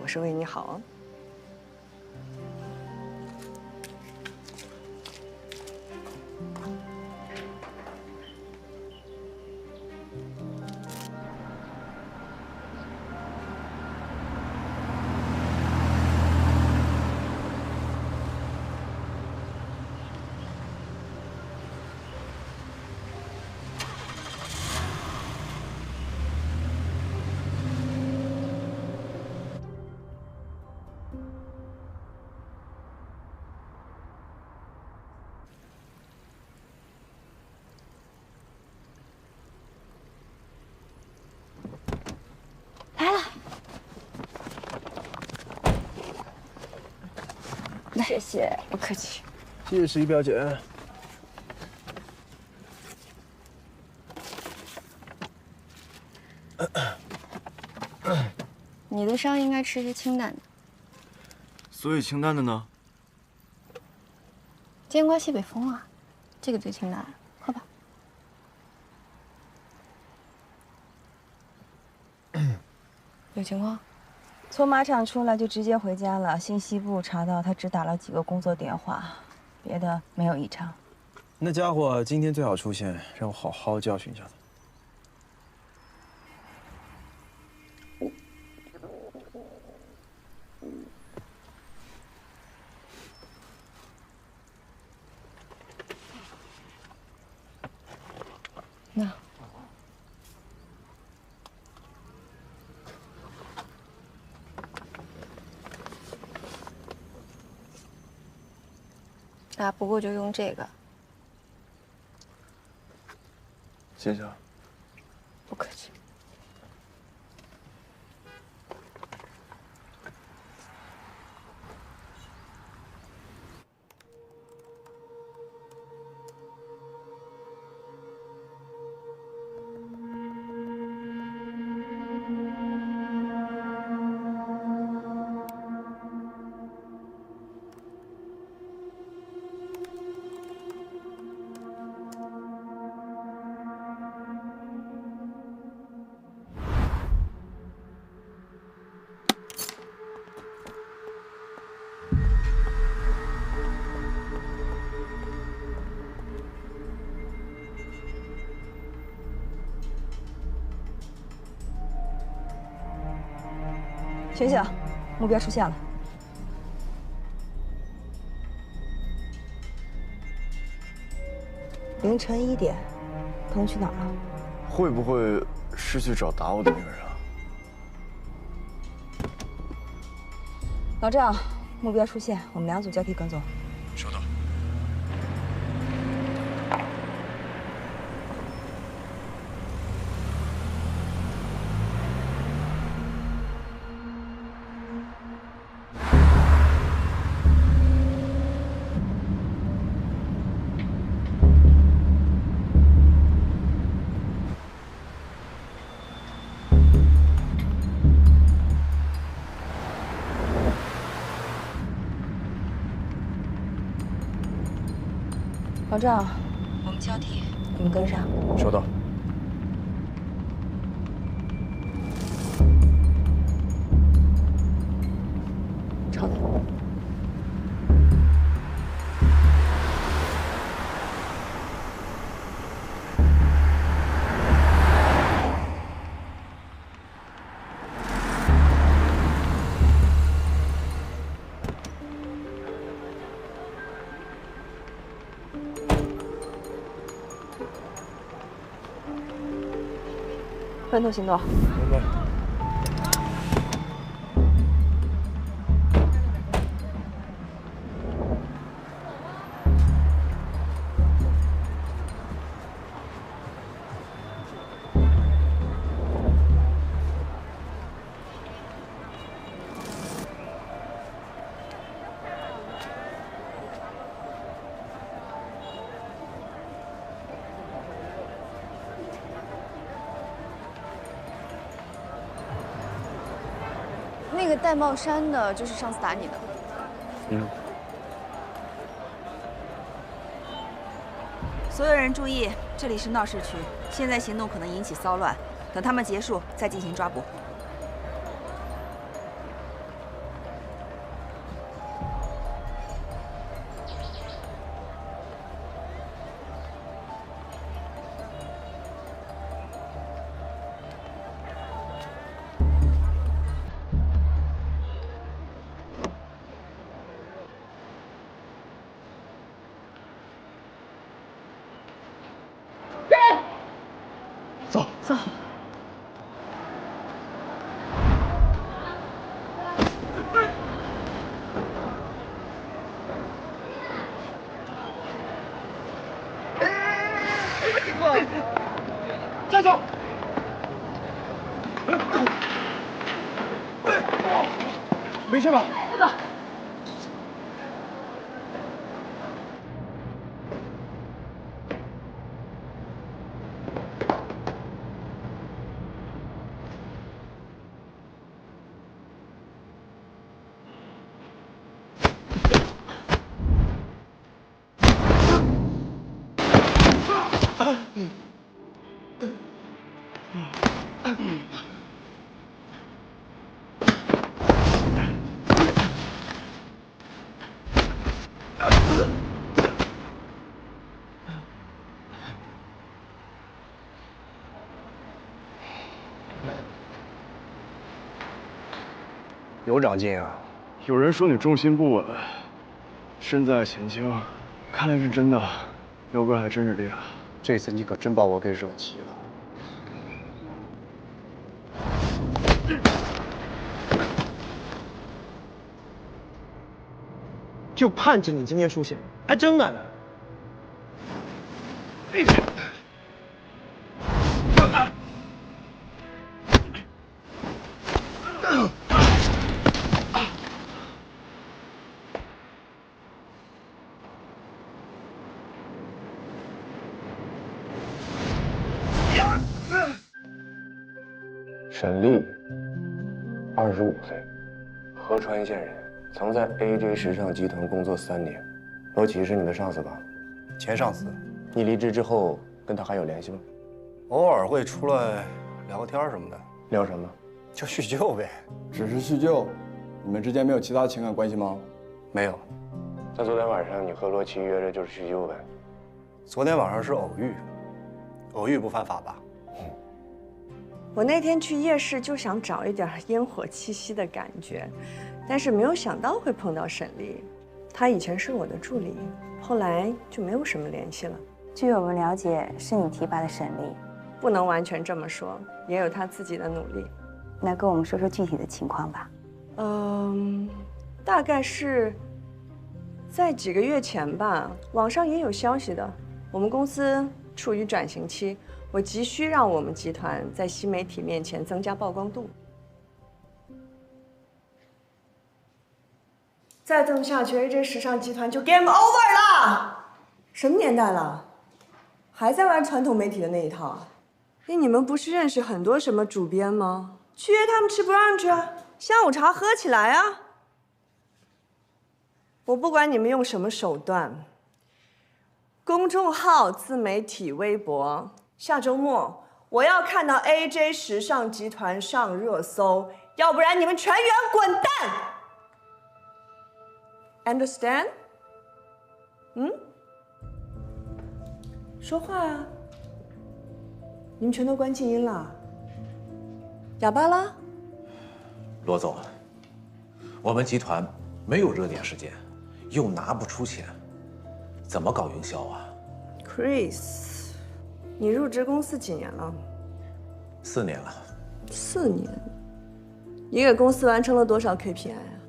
我是为你好哦。来了，谢谢，不客气。谢谢十一表姐。你的伤应该吃些清淡的，所以清淡的呢？煎瓜西北风啊，这个最清淡了，喝吧。有情况？从马场出来就直接回家了。信息部查到他只打了几个工作电话，别的没有异常。那家伙今天最好出现，让我好好教训一下他。那。 啊，不过就用这个。谢谢。不客气。醒醒，目标出现了。凌晨1点，他们去哪儿了？会不会是去找打我的那个人啊？老赵，目标出现，我们2组交替跟踪。收到。 老赵，我们交替，你们跟上。收到。朝你。分头行动。明白。那个戴帽衫的，就是上次打你的。嗯。所有人注意，这里是闹市区，现在行动可能引起骚乱，等他们结束再进行抓捕。走走。站住！没事吧？是的。有长进啊。有人说你重心不稳，身在险境，看来是真的。刘哥还真是厉害，这次你可真把我给惹急了。就盼着你今天出现，还真来了。沈丽，25岁，合川县人，曾在 AJ 时尚集团工作3年。罗琦是你的上司吧？前上司。你离职之后跟他还有联系吗？偶尔会出来聊个天什么的。聊什么？就叙旧呗。只是叙旧，你们之间没有其他情感关系吗？没有。那昨天晚上你和罗琦约着就是叙旧呗？昨天晚上是偶遇，偶遇不犯法吧？我那天去夜市就想找一点烟火气息的感觉，但是没有想到会碰到沈丽。她以前是我的助理，后来就没有什么联系了。据我们了解，是你提拔的沈丽，不能完全这么说，也有她自己的努力。那跟我们说说具体的情况吧。大概是在几个月前吧，网上也有消息的。我们公司处于转型期。我急需让我们集团在新媒体面前增加曝光度。再这么下去 ，AJ 时尚集团就 game over 了。什么年代了，还在玩传统媒体的那一套啊？你们不是认识很多什么主编吗？去约他们吃 brunch 啊，下午茶喝起来啊。我不管你们用什么手段，公众号、自媒体、微博。下周末我要看到 AJ 时尚集团上热搜，要不然你们全员滚蛋 ！Understand？ 说话啊！你们全都关静音了，哑巴了？罗总，我们集团没有热点事件，又拿不出钱，怎么搞营销啊 ？Chris。你入职公司几年了？4年了。4年，你给公司完成了多少 KPI 啊？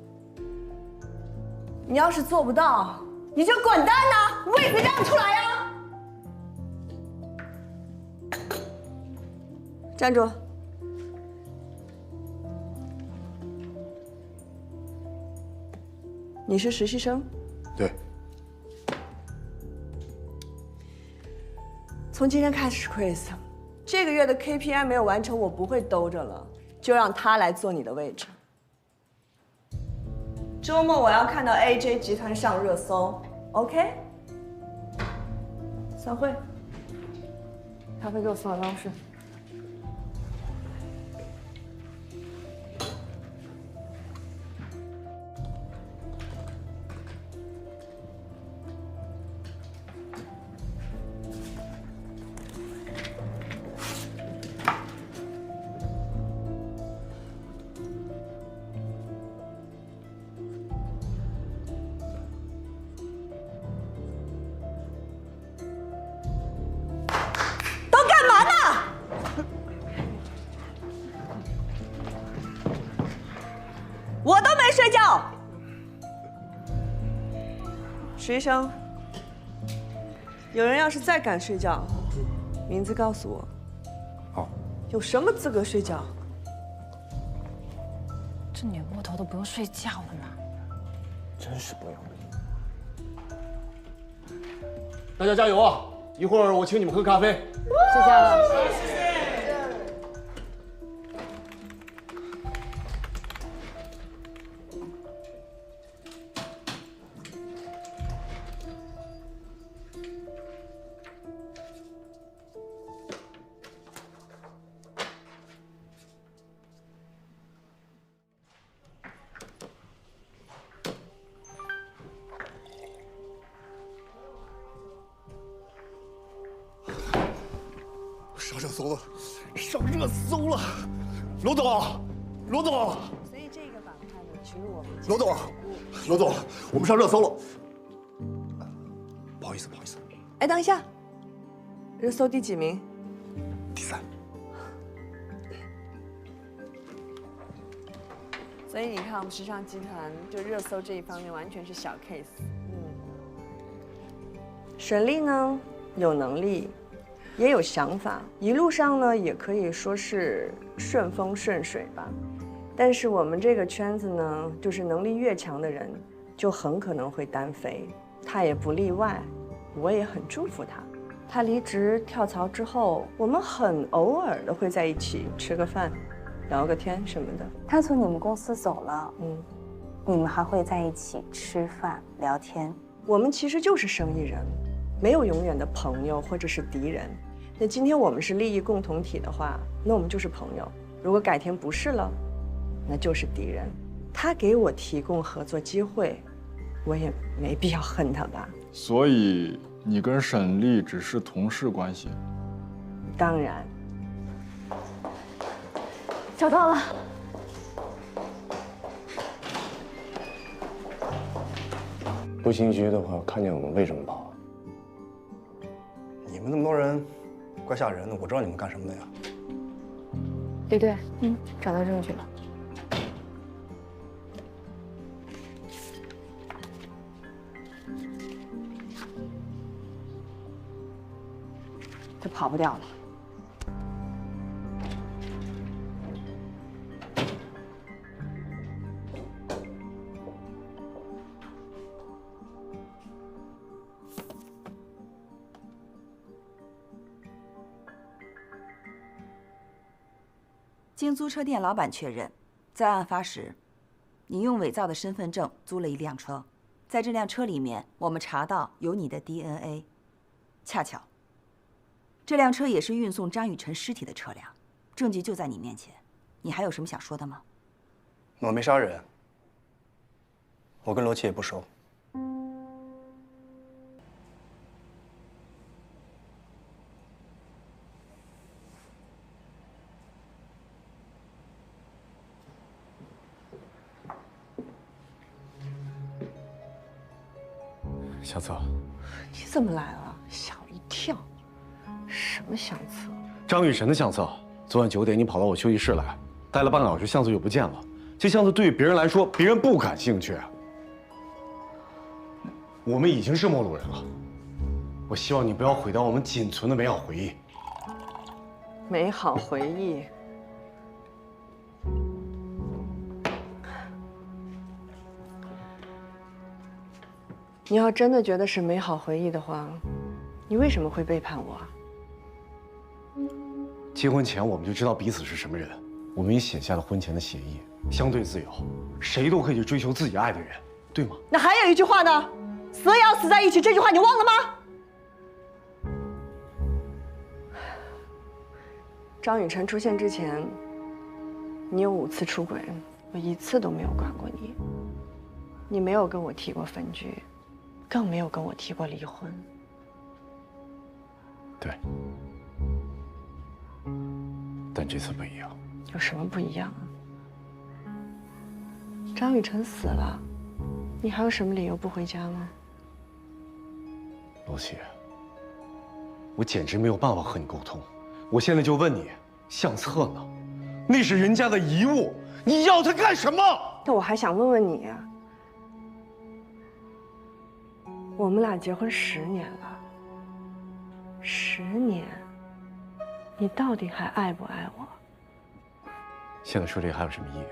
你要是做不到，你就滚蛋呐！位子让出来呀！站住！你是实习生？对。从今天开始 ，Chris， 这个月的 KPI 没有完成，我不会兜着了，就让他来坐你的位置。周末我要看到 AJ 集团上热搜 ，OK？ 散会。咖啡给我送到办公室。我都没睡觉。实习生，有人要是再敢睡觉，名字告诉我。好。有什么资格睡觉？这女魔头都不用睡觉了吗？真是不要脸！大家加油啊！一会儿我请你们喝咖啡。谢谢了。上热搜了，上热搜了！罗总，罗总。所以这个板块呢，罗总，罗总，我们上热搜了。不好意思，不好意思。哎，等一下，热搜第几名？第3。所以你看，我们时尚集团对热搜这一方面完全是小 case。沈丽呢，有能力，也有想法，一路上呢也可以说是顺风顺水吧。但是我们这个圈子呢，就是能力越强的人，就很可能会单飞，他也不例外。我也很祝福他。他离职跳槽之后，我们很偶尔的会在一起吃个饭，聊个天什么的。他从你们公司走了，你们还会在一起吃饭聊天？我们其实就是生意人，没有永远的朋友或者是敌人。那今天我们是利益共同体的话，那我们就是朋友。如果改天不是了，那就是敌人。他给我提供合作机会，我也没必要恨他吧。所以你跟沈丽只是同事关系？当然。找到了。不心虚的话，看见我们为什么跑？你们那么多人，怪吓人的。我知道你们干什么的呀。李队，找到证据了。就跑不掉了。经租车店老板确认，在案发时，你用伪造的身份证租了一辆车，在这辆车里面，我们查到有你的 DNA。恰巧，这辆车也是运送张雨晨尸体的车辆，证据就在你面前。你还有什么想说的吗？我没杀人，我跟罗琦也不熟。相册，你怎么来了？吓我一跳！什么相册？张雨晨的相册。昨晚9点，你跑到我休息室来，待了半个小时，相册就不见了。这相册对于别人来说，别人不感兴趣。我们已经是陌路人了。我希望你不要毁掉我们仅存的美好回忆。美好回忆。你要真的觉得是美好回忆的话，你为什么会背叛我啊？结婚前我们就知道彼此是什么人，我们也写下了婚前的协议，相对自由，谁都可以去追求自己爱的人，对吗？那还有一句话呢，死也要死在一起，这句话你忘了吗？张雨晨出现之前，你有5次出轨，我1次都没有管过你。你没有跟我提过分居，更没有跟我提过离婚。对，但这次不一样。有什么不一样啊？张雨晨死了，你还有什么理由不回家吗？罗琦，我简直没有办法和你沟通。我现在就问你，相册呢？那是人家的遗物，你要它干什么？那我还想问问你啊，我们俩结婚10年了，10年，你到底还爱不爱我？现在说这个还有什么意义？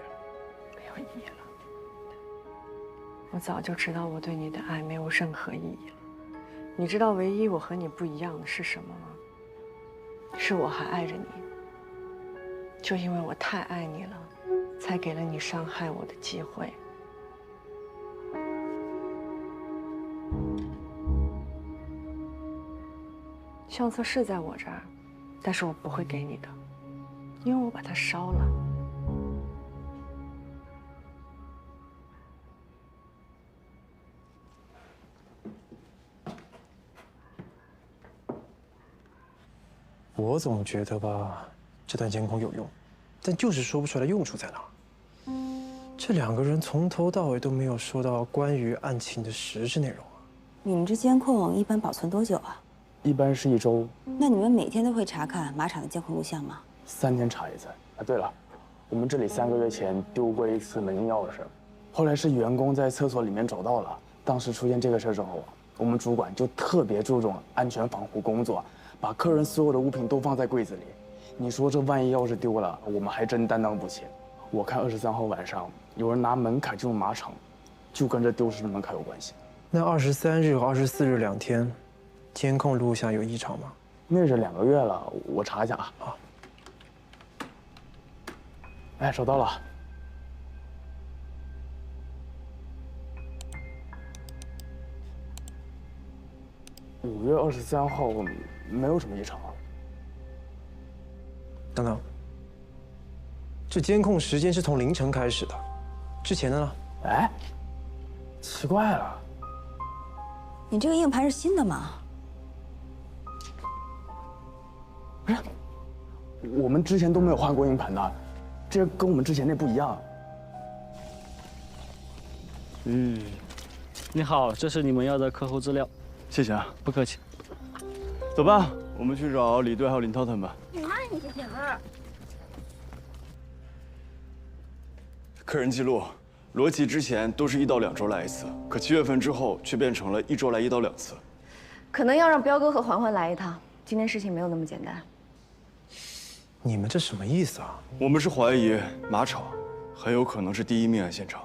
没有意义了。我早就知道我对你的爱没有任何意义了。你知道唯一我和你不一样的是什么吗？是我还爱着你。就因为我太爱你了，才给了你伤害我的机会。相册是在我这儿，但是我不会给你的，因为我把它烧了。我总觉得吧，这段监控有用，但就是说不出来用处在哪儿。这2个人从头到尾都没有说到关于案情的实质内容啊。你们这监控一般保存多久啊？一般是1周。那你们每天都会查看马场的监控录像吗？3天查一次。啊，对了，我们这里3个月前丢过一次门钥匙，后来是员工在厕所里面找到了。当时出现这个事之后，我们主管就特别注重安全防护工作，把客人所有的物品都放在柜子里。你说这万一要是丢了，我们还真担当不起。我看23号晚上有人拿门卡进入马场，就跟这丢失的门卡有关系。那23日和24日2天，监控录像有异常吗？那是2个月了，我查一下啊。好。哎，找到了。5月23号没有什么异常。等等，这监控时间是从凌晨开始的，之前的呢？哎，奇怪了，你这个硬盘是新的吗？不是，我们之前都没有换过硬盘的，这跟我们之前那不一样。你好，这是你们要的客户资料。谢谢啊，不客气。走吧，我们去找李队还有林涛他们吧。你慢一点儿。客人记录，罗琦之前都是1到2周来一次，可7月份之后却变成了1周来1到2次。可能要让彪哥和环环来一趟，今天事情没有那么简单。你们这什么意思啊？我们是怀疑马场很有可能是第1命案现场。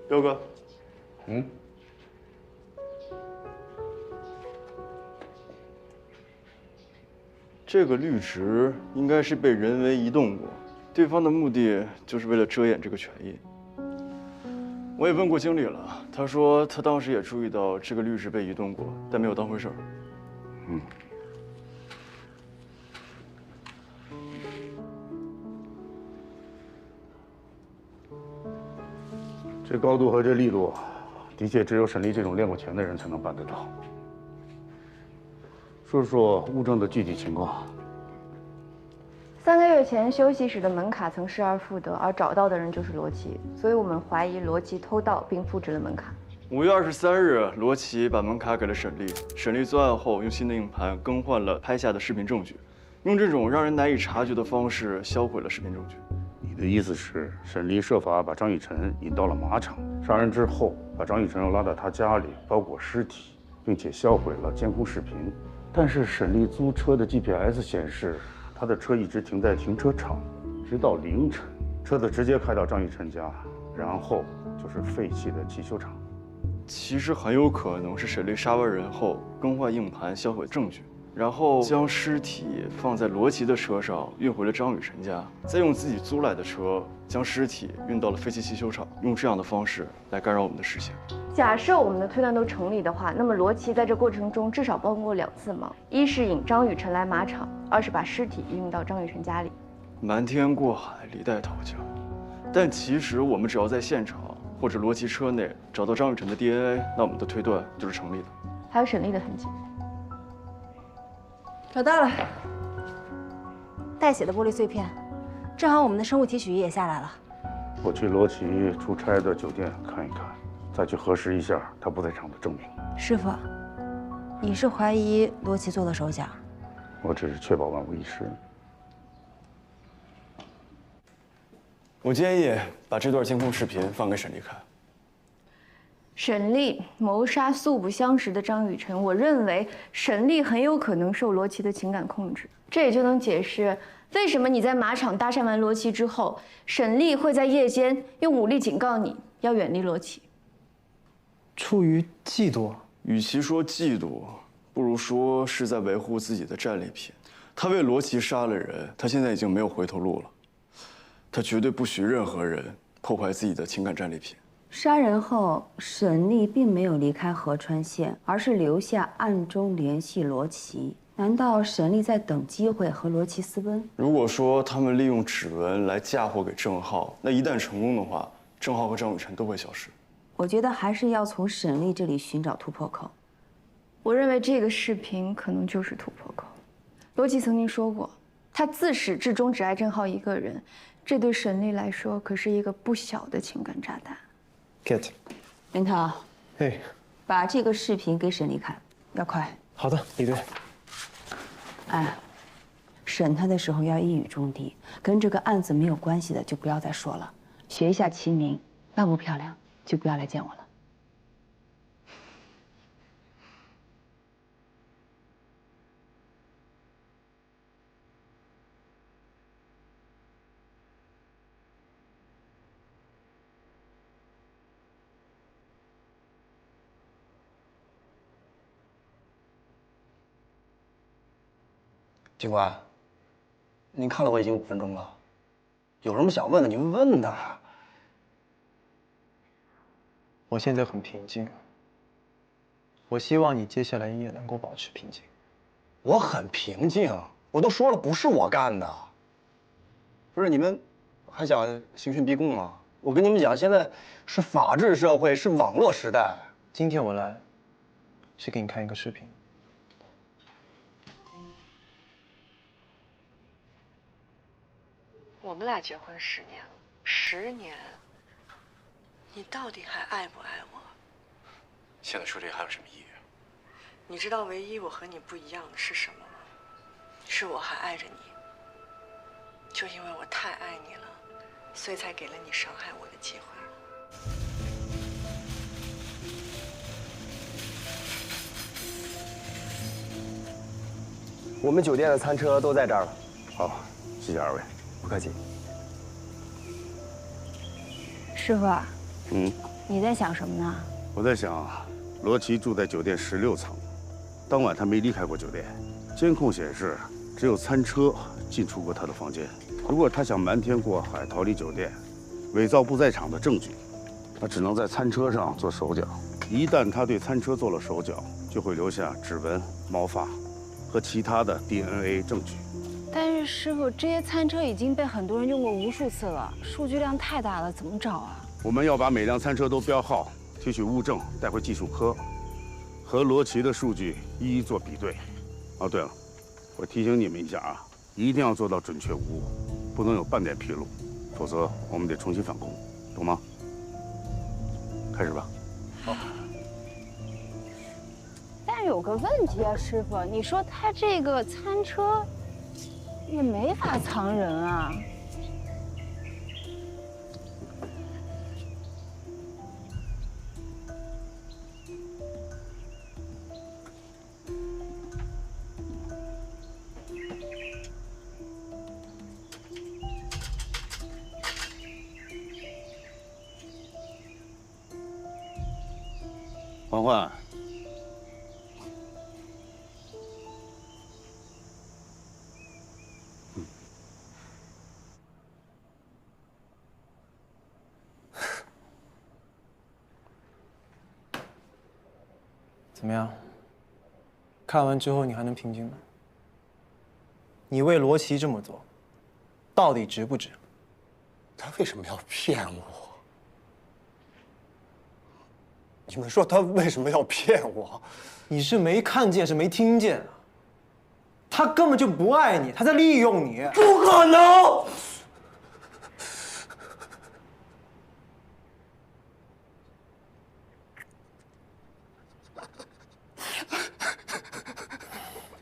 彪哥，这个绿植应该是被人为移动过，对方的目的就是为了遮掩这个权益。我也问过经理了，他说他当时也注意到这个绿植被移动过，但没有当回事儿。这高度和这力度，的确只有沈丽这种练过拳的人才能办得到。说说物证的具体情况。3个月前，休息室的门卡曾失而复得，而找到的人就是罗琦，所以我们怀疑罗琦偷盗并复制了门卡。5月23日，罗琦把门卡给了沈丽，沈丽作案后用新的硬盘更换了拍下的视频证据，用这种让人难以察觉的方式销毁了视频证据。你的意思是，沈丽设法把张雨晨引到了马场，杀人之后把张雨晨又拉到他家里包裹尸体，并且销毁了监控视频。但是沈丽租车的 GPS 显示，他的车一直停在停车场，直到凌晨，车子直接开到张雨晨家，然后就是废弃的汽修厂。其实很有可能是沈丽杀完人后更换硬盘销毁证据，然后将尸体放在罗琦的车上运回了张雨晨家，再用自己租来的车将尸体运到了废弃汽修厂，用这样的方式来干扰我们的视线。假设我们的推断都成立的话，那么罗琦在这过程中至少帮过2次忙：一是引张雨晨来马场，2是把尸体运到张雨晨家里。瞒天过海，李代桃僵。但其实我们只要在现场或者罗琦车内找到张雨晨的 DNA， 那我们的推断就是成立的。还有沈丽的痕迹。找到了，带血的玻璃碎片，正好我们的生物提取仪也下来了。我去罗琦出差的酒店看一看，再去核实一下他不在场的证明。师傅，你是怀疑罗琦做的手脚？我只是确保万无一失。我建议把这段监控视频放给沈丽看。沈丽谋杀素不相识的张雨晨，我认为沈丽很有可能受罗琦的情感控制，这也就能解释为什么你在马场搭讪完罗琦之后，沈丽会在夜间用武力警告你要远离罗琦。出于嫉妒？与其说嫉妒，不如说是在维护自己的战利品。他为罗琦杀了人，他现在已经没有回头路了。他绝对不许任何人破坏自己的情感战利品。杀人后，沈丽并没有离开河川县，而是留下暗中联系罗琦。难道沈丽在等机会和罗琦私奔？如果说他们利用指纹来嫁祸给郑浩，那一旦成功的话，郑浩和张雨晨都会消失。我觉得还是要从沈丽这里寻找突破口。我认为这个视频可能就是突破口。罗琦曾经说过，他自始至终只爱郑浩一个人，这对沈丽来说可是一个不小的情感炸弹。Kate， 林涛，嘿，把这个视频给沈丽看，要快。好的，李队。哎，审他的时候要一语中的，跟这个案子没有关系的就不要再说了，学一下齐明，扮不漂亮就不要来见我了。警官，您看了我已经5分钟了，有什么想问的您问呐。我现在很平静，我希望你接下来也能够保持平静。我很平静，我都说了不是我干的。不是你们还想刑讯逼供吗？我跟你们讲，现在是法治社会，是网络时代。今天我来，是给你看一个视频。我们俩结婚10年了，10年，你到底还爱不爱我？现在说这还有什么意义？你知道唯一我和你不一样的是什么吗？是我还爱着你。就因为我太爱你了，所以才给了你伤害我的机会。我们酒店的餐车都在这儿了。好，谢谢2位。不客气。师傅，嗯，你在想什么呢？我在想，罗琦住在酒店16层，当晚他没离开过酒店。监控显示，只有餐车进出过他的房间。如果他想瞒天过海逃离酒店，伪造不在场的证据，他只能在餐车上做手脚。一旦他对餐车做了手脚，就会留下指纹、毛发和其他的 DNA 证据。但是师傅，这些餐车已经被很多人用过无数次了，数据量太大了，怎么找啊？我们要把每辆餐车都标号，提取物证，带回技术科，和罗琦的数据一一做比对。哦，对了，我提醒你们一下啊，一定要做到准确无误，不能有半点纰漏，否则我们得重新返工，懂吗？开始吧。好。但有个问题啊，师傅，你说他这个餐车也没法藏人啊。嬛嬛，怎么样？看完之后你还能平静吗？你为罗琦这么做，到底值不值？他为什么要骗我？你们说他为什么要骗我？你是没看见，是没听见啊？他根本就不爱你，他在利用你。不可能！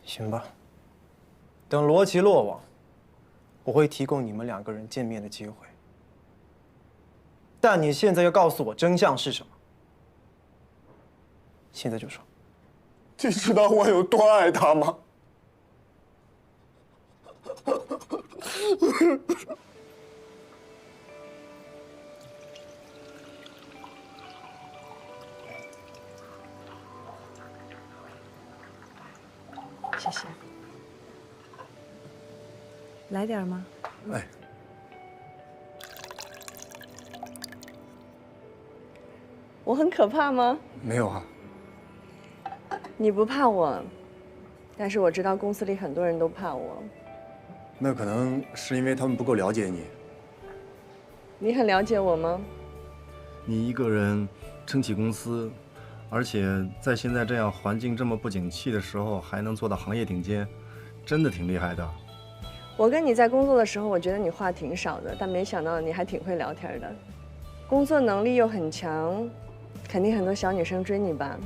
行吧，等罗琦落网，我会提供你们2个人见面的机会。但你现在要告诉我真相是什么？现在就说。你知道我有多爱他吗？谢谢。来点吗？哎。我很可怕吗？没有啊。你不怕我，但是我知道公司里很多人都怕我。那可能是因为他们不够了解你。你很了解我吗？你一个人撑起公司，而且在现在这样环境这么不景气的时候，还能做到行业顶尖，真的挺厉害的。我跟你在工作的时候，我觉得你话挺少的，但没想到你还挺会聊天的，工作能力又很强，肯定很多小女生追你吧？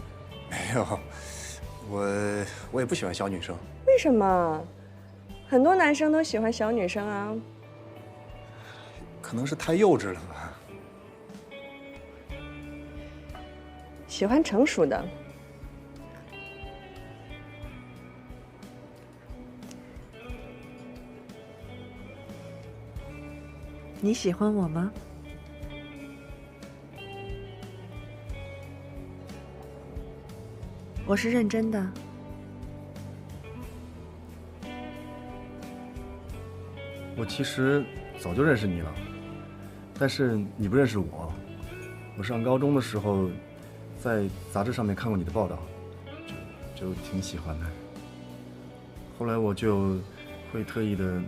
没有，我也不喜欢小女生。为什么？很多男生都喜欢小女生啊。可能是太幼稚了吧。喜欢成熟的。你喜欢我吗？我是认真的。我其实早就认识你了，但是你不认识我。我上高中的时候，在杂志上面看过你的报道，就挺喜欢的。后来我就会特意的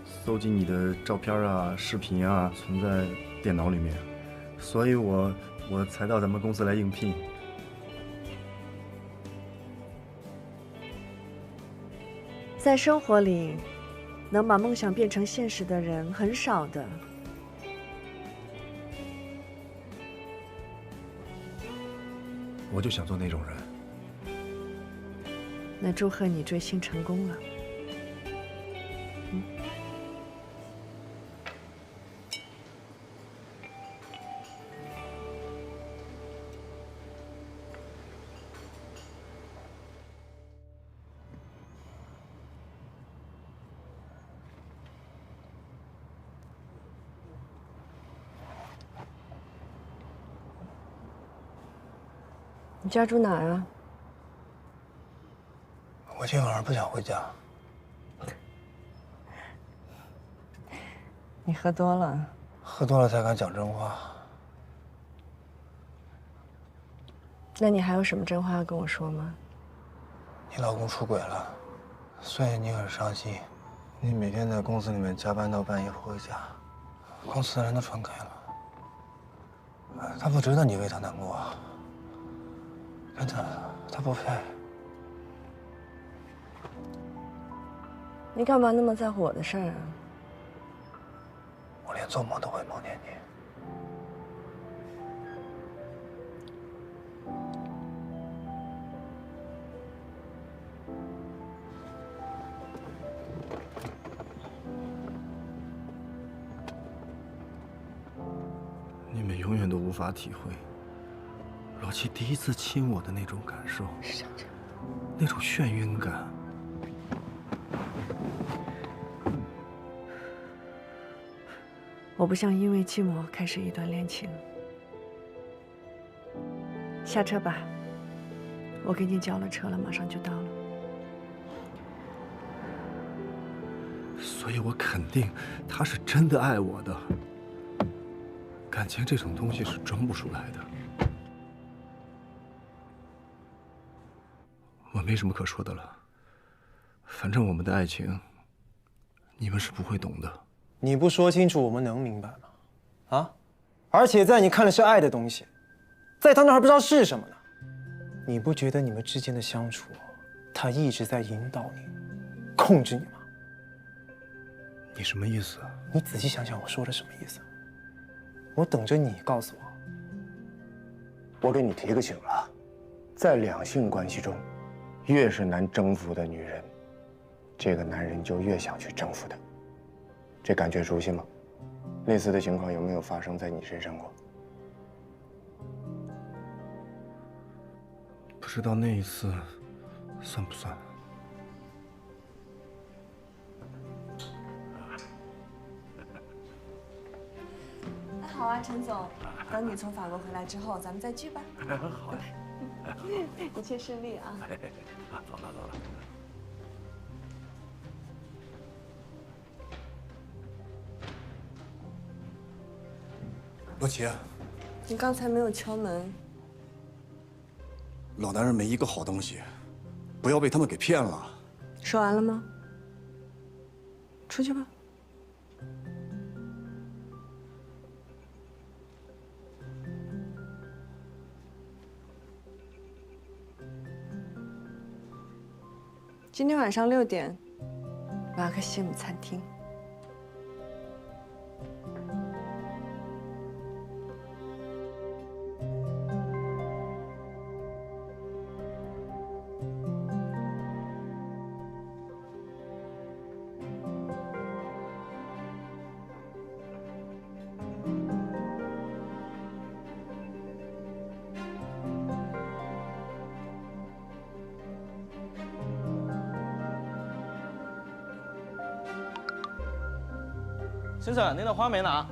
搜集你的照片啊、视频啊，存在电脑里面，所以我才到咱们公司来应聘。在生活里，能把梦想变成现实的人很少的。我就想做那种人。那祝贺你追星成功了。你家住哪儿啊？我今晚上不想回家。你喝多了。喝多了才敢讲真话。那你还有什么真话要跟我说吗？你老公出轨了，所以你很伤心。你每天在公司里面加班到半夜不回家，公司的人都传开了。他不值得你为他难过。真的，他不配。你干嘛那么在乎我的事儿啊？我连做梦都会梦见你。你们永远都无法体会老七第一次亲我的那种感受，那种眩晕感。我不想因为寂寞开始一段恋情。下车吧，我给你叫了车了，马上就到了。所以我肯定他是真的爱我的。感情这种东西是装不出来的。我没什么可说的了，反正我们的爱情，你们是不会懂的。你不说清楚，我们能明白吗？啊！而且在你看的是爱的东西，在他那还不知道是什么呢。你不觉得你们之间的相处，他一直在引导你，控制你吗？你什么意思啊？你仔细想想我说的什么意思？我等着你告诉我。我给你提个醒了，在两性关系中，越是难征服的女人，这个男人就越想去征服她。这感觉熟悉吗？类似的情况有没有发生在你身上过？不知道那一次算不算？那好啊，陈总，等你从法国回来之后，咱们再聚吧。好嘞，一切顺利啊！走了走了。洛奇，你刚才没有敲门。老男人没一个好东西，不要被他们给骗了。说完了吗？出去吧。今天晚上6点，马克西姆餐厅。先生，您的花没拿。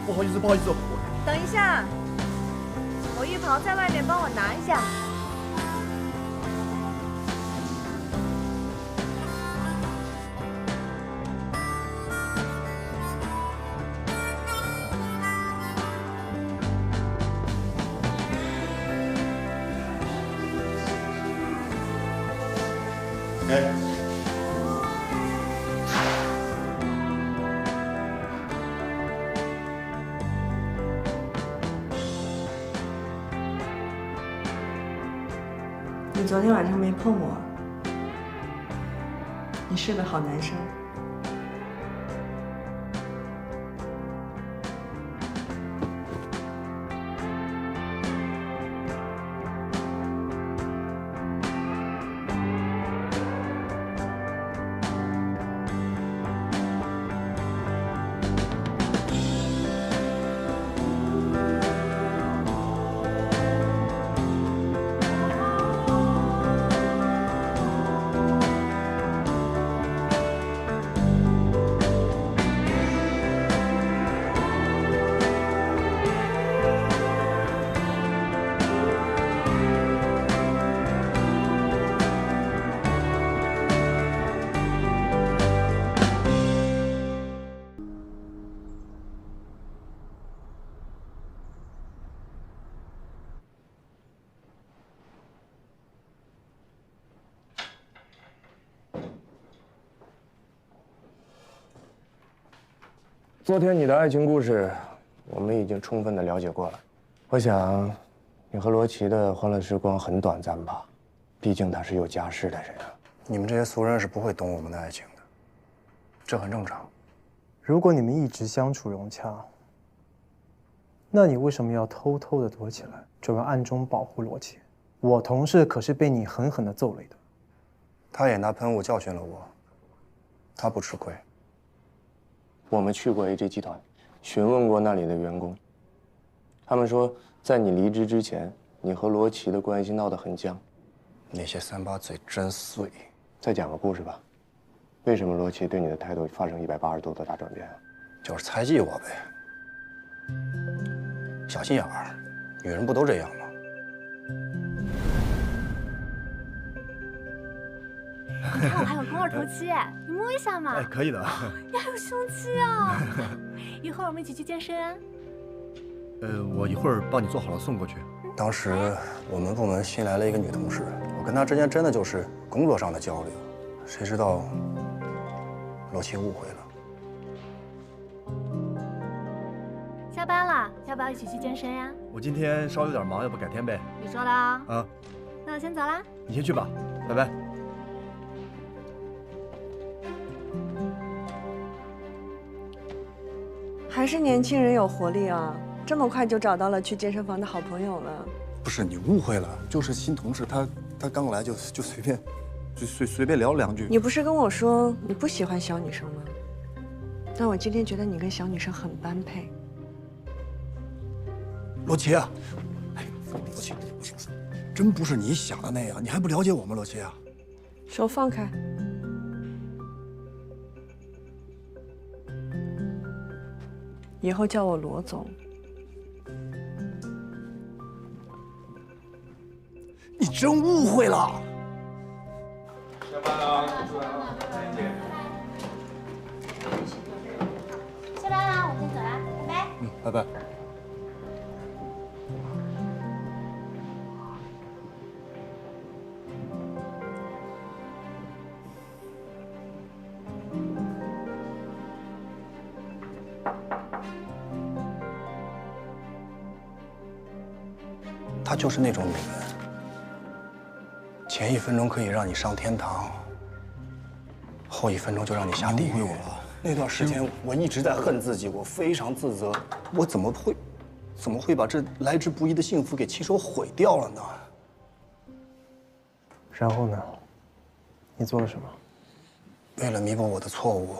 不好意思，不好意思，等一下，我浴袍在外面，帮我拿一下。哎。你昨天晚上没碰我，你是个好男生。昨天你的爱情故事，我们已经充分的了解过了。我想，你和罗琦的欢乐时光很短暂吧？毕竟他是有家室的人啊。你们这些俗人是不会懂我们的爱情的，这很正常。如果你们一直相处融洽，那你为什么要偷偷的躲起来，准备暗中保护罗琦？我同事可是被你狠狠的揍了一顿。他也拿喷雾教训了我，他不吃亏。我们去过 AG 集团，询问过那里的员工，他们说，在你离职之前，你和罗琦的关系闹得很僵。那些三八嘴真碎。再讲个故事吧，为什么罗琦对你的态度发生180度的大转变？就是猜忌我呗。小心眼儿，女人不都这样吗？看我还有肱二头肌，你摸一下嘛。哎，可以的。你还有胸肌啊！一会儿我们一起去健身啊。我一会儿帮你做好了送过去。当时我们部门新来了一个女同事，我跟她之间真的就是工作上的交流，谁知道罗琦误会了。下班了，要不要一起去健身呀？我今天稍微有点忙，要不改天呗？你说的啊。啊，那我先走啦。你先去吧，拜拜。还是年轻人有活力啊！这么快就找到了去健身房的好朋友了。不是你误会了，就是新同事他刚来就随便聊两句。你不是跟我说你不喜欢小女生吗？但我今天觉得你跟小女生很般配。罗琦啊，哎，罗琦，真不是你想的那样，你还不了解我吗？罗琦啊，手放开。以后叫我罗总。你真误会了。下班了，再见。下班了，我先走啦，拜拜。拜拜。她就是那种女人，前一分钟可以让你上天堂，后一分钟就让你下地狱。你误会我了。那段时间我一直在恨自己，我非常自责，我怎么会把这来之不易的幸福给亲手毁掉了呢？然后呢？你做了什么？为了弥补我的错误，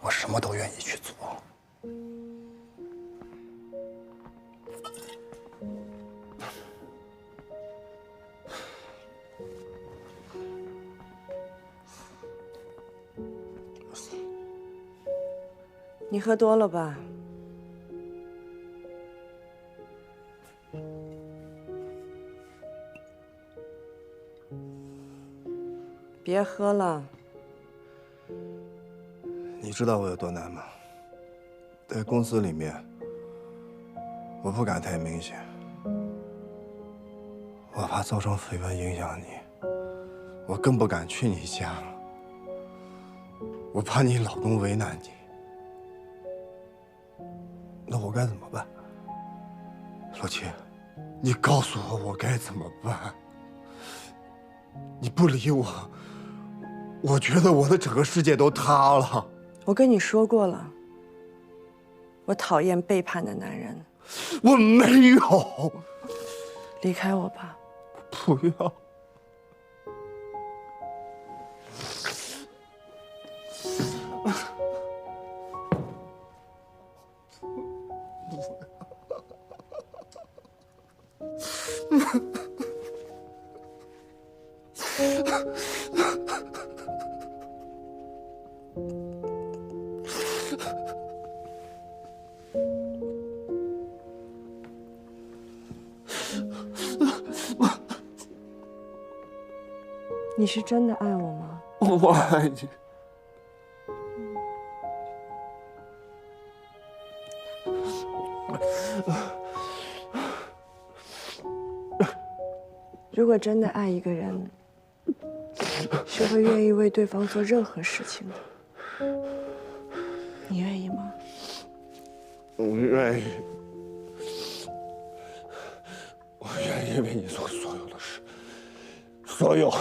我什么都愿意去做。你喝多了吧？别喝了。你知道我有多难吗？在公司里面，我不敢太明显，我怕造成绯闻影响你，我更不敢去你家了，我怕你老公为难你。那我该怎么办？罗琦，你告诉我该怎么办？你不理我，我觉得我的整个世界都塌了。我跟你说过了，我讨厌背叛的男人。我没有。离开我吧。不要。你是真的爱我吗？我爱你。如果真的爱一个人，是会愿意为对方做任何事情的。你愿意吗？我愿意。我愿意为你做所有的事，所有。好。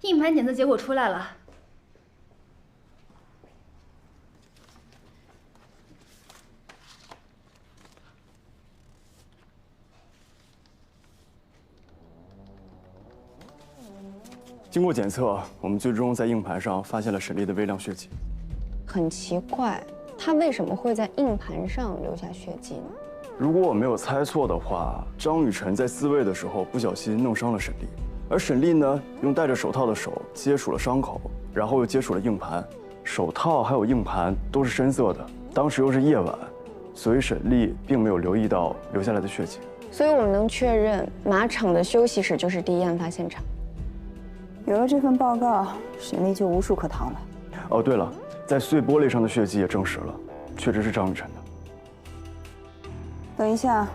硬盘检测结果出来了。经过检测，我们最终在硬盘上发现了沈丽的微量血迹。很奇怪，他为什么会在硬盘上留下血迹呢？如果我没有猜错的话，张雨晨在自卫的时候不小心弄伤了沈丽，而沈丽呢，用戴着手套的手接触了伤口，然后又接触了硬盘。手套还有硬盘都是深色的，当时又是夜晚，所以沈丽并没有留意到留下来的血迹。所以我们能确认马场的休息室就是第一案发现场。有了这份报告，沈丽就无处可逃了。哦，对了，在碎玻璃上的血迹也证实了，确实是张雨晨的。等一下，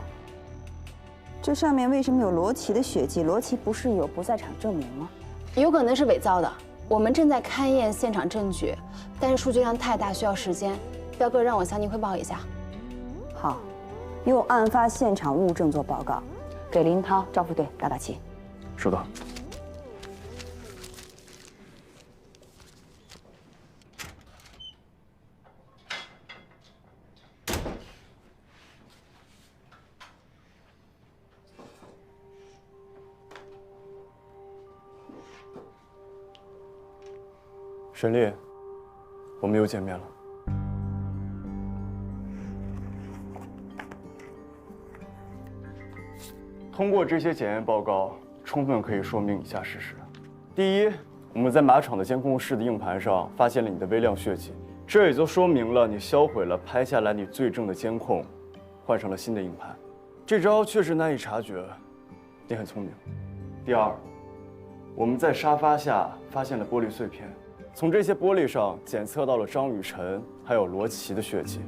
这上面为什么有罗琦的血迹？罗琦不是有不在场证明吗？有可能是伪造的。我们正在勘验现场证据，但是数据量太大，需要时间。彪哥让我向您汇报一下。好，用案发现场物证做报告，给林涛、赵副队打打气。收到。沈丽，我们又见面了。通过这些检验报告，充分可以说明以下事实：第一，我们在马场的监控室的硬盘上发现了你的微量血迹，这也就说明了你销毁了拍下来你罪证的监控，换上了新的硬盘。这招确实难以察觉，你很聪明。第二，我们在沙发下发现了玻璃碎片。从这些玻璃上检测到了张雨晨还有罗琦的血迹，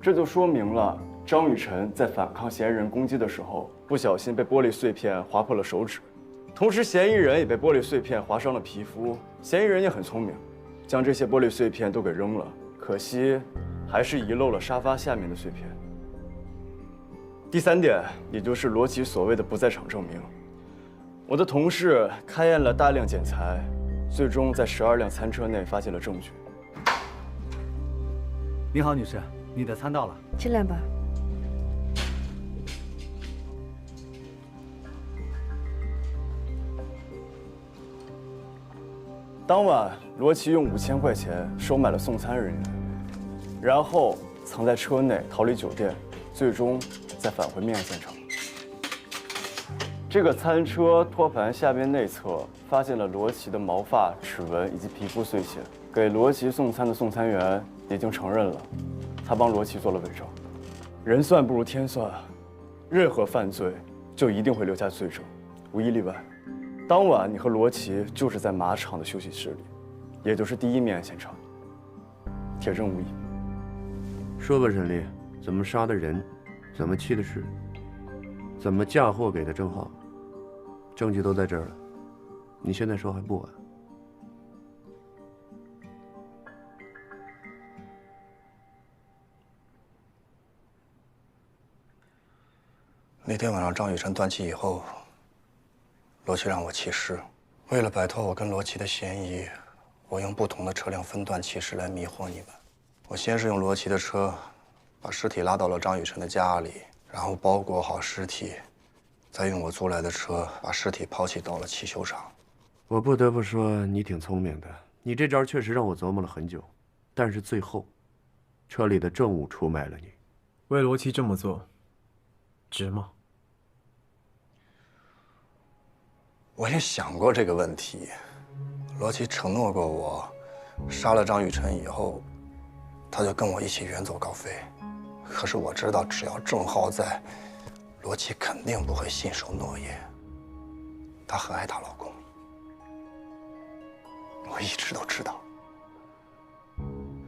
这就说明了张雨晨在反抗嫌疑人攻击的时候，不小心被玻璃碎片划破了手指，同时嫌疑人也被玻璃碎片划伤了皮肤。嫌疑人也很聪明，将这些玻璃碎片都给扔了，可惜还是遗漏了沙发下面的碎片。第三点，也就是罗琦所谓的不在场证明，我的同事勘验了大量检材。最终在12辆餐车内发现了证据。您好，女士，你的餐到了，进来吧。当晚，罗琦用5000块钱收买了送餐人员，然后藏在车内逃离酒店，最终再返回命案现场。这个餐车托盘下边内侧发现了罗琦的毛发、指纹以及皮肤碎屑。给罗琦送餐的送餐员已经承认了，他帮罗琦做了伪证。人算不如天算，任何犯罪就一定会留下罪证，无一例外。当晚你和罗琦就是在马场的休息室里，也就是第一命案现场，铁证无疑。说吧，沈丽，怎么杀的人，怎么弃的尸，怎么嫁祸给的郑浩，证据都在这儿了，你现在说还不晚。那天晚上张雨晨断气以后，罗琦让我弃尸。为了摆脱我跟罗琦的嫌疑，我用不同的车辆分段弃尸来迷惑你们。我先是用罗琦的车把尸体拉到了张雨晨的家里，然后包裹好尸体，再用我租来的车把尸体抛弃到了汽修厂。我不得不说，你挺聪明的。你这招确实让我琢磨了很久，但是最后，车里的证物出卖了你。为罗琦这么做，值吗？我也想过这个问题。罗琦承诺过我，杀了张雨晨以后，他就跟我一起远走高飞。可是我知道，只要郑浩在，罗琦肯定不会信守诺言。她很爱她老公，我一直都知道。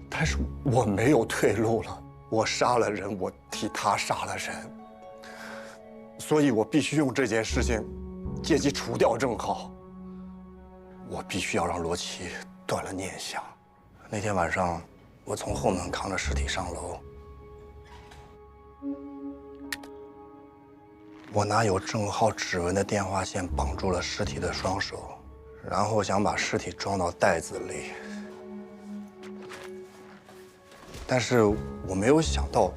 但是我没有退路了，我杀了人，我替他杀了人，所以我必须用这件事情借机除掉郑浩。我必须要让罗琦断了念想。那天晚上，我从后门扛着尸体上楼，我拿有郑浩指纹的电话线绑住了尸体的双手，然后想把尸体装到袋子里。但是我没有想到，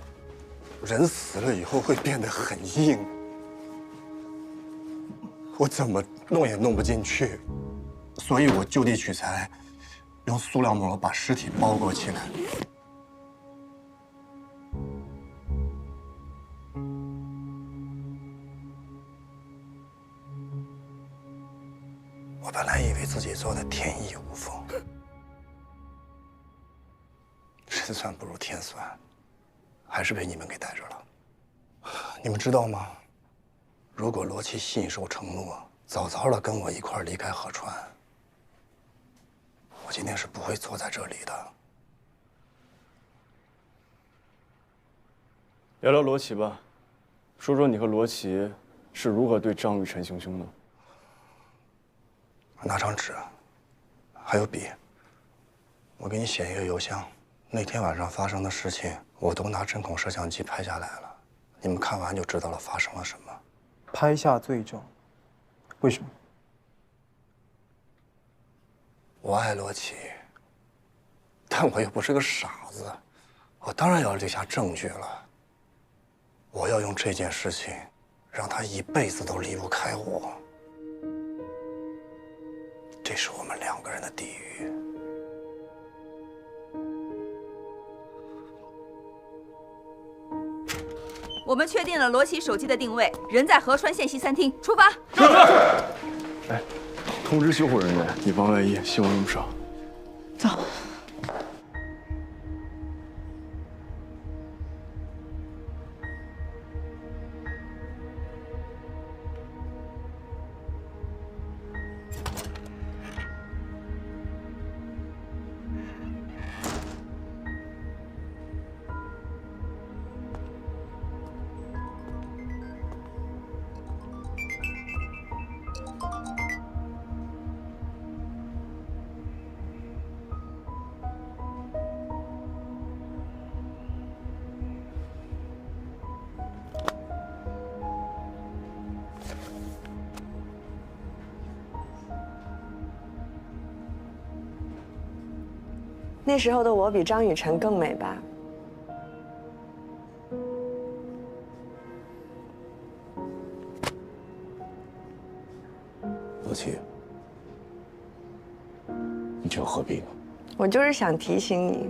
人死了以后会变得很硬，我怎么弄也弄不进去，所以我就地取材，用塑料膜把尸体包裹起来。我本来以为自己做的天衣无缝，人算不如天算，还是被你们给逮着了。你们知道吗？如果罗琦信守承诺，早早的跟我一块离开河川，我今天是不会坐在这里的。聊聊罗琦吧，说说你和罗琦是如何对张雨晨行凶的。拿张纸，还有笔，我给你写一个邮箱。那天晚上发生的事情，我都拿针孔摄像机拍下来了，你们看完就知道了发生了什么。拍下罪证，为什么？我爱罗琦，但我又不是个傻子，我当然要留下证据了。我要用这件事情，让他一辈子都离不开我。这是我们2个人的地狱。我们确定了罗琦手机的定位，人在河川县西餐厅，出发。哎，通知救护人员，以防万一，希望用不上。走。那时候的我比张雨晨更美吧？罗琦，你这又何必呢？我就是想提醒你，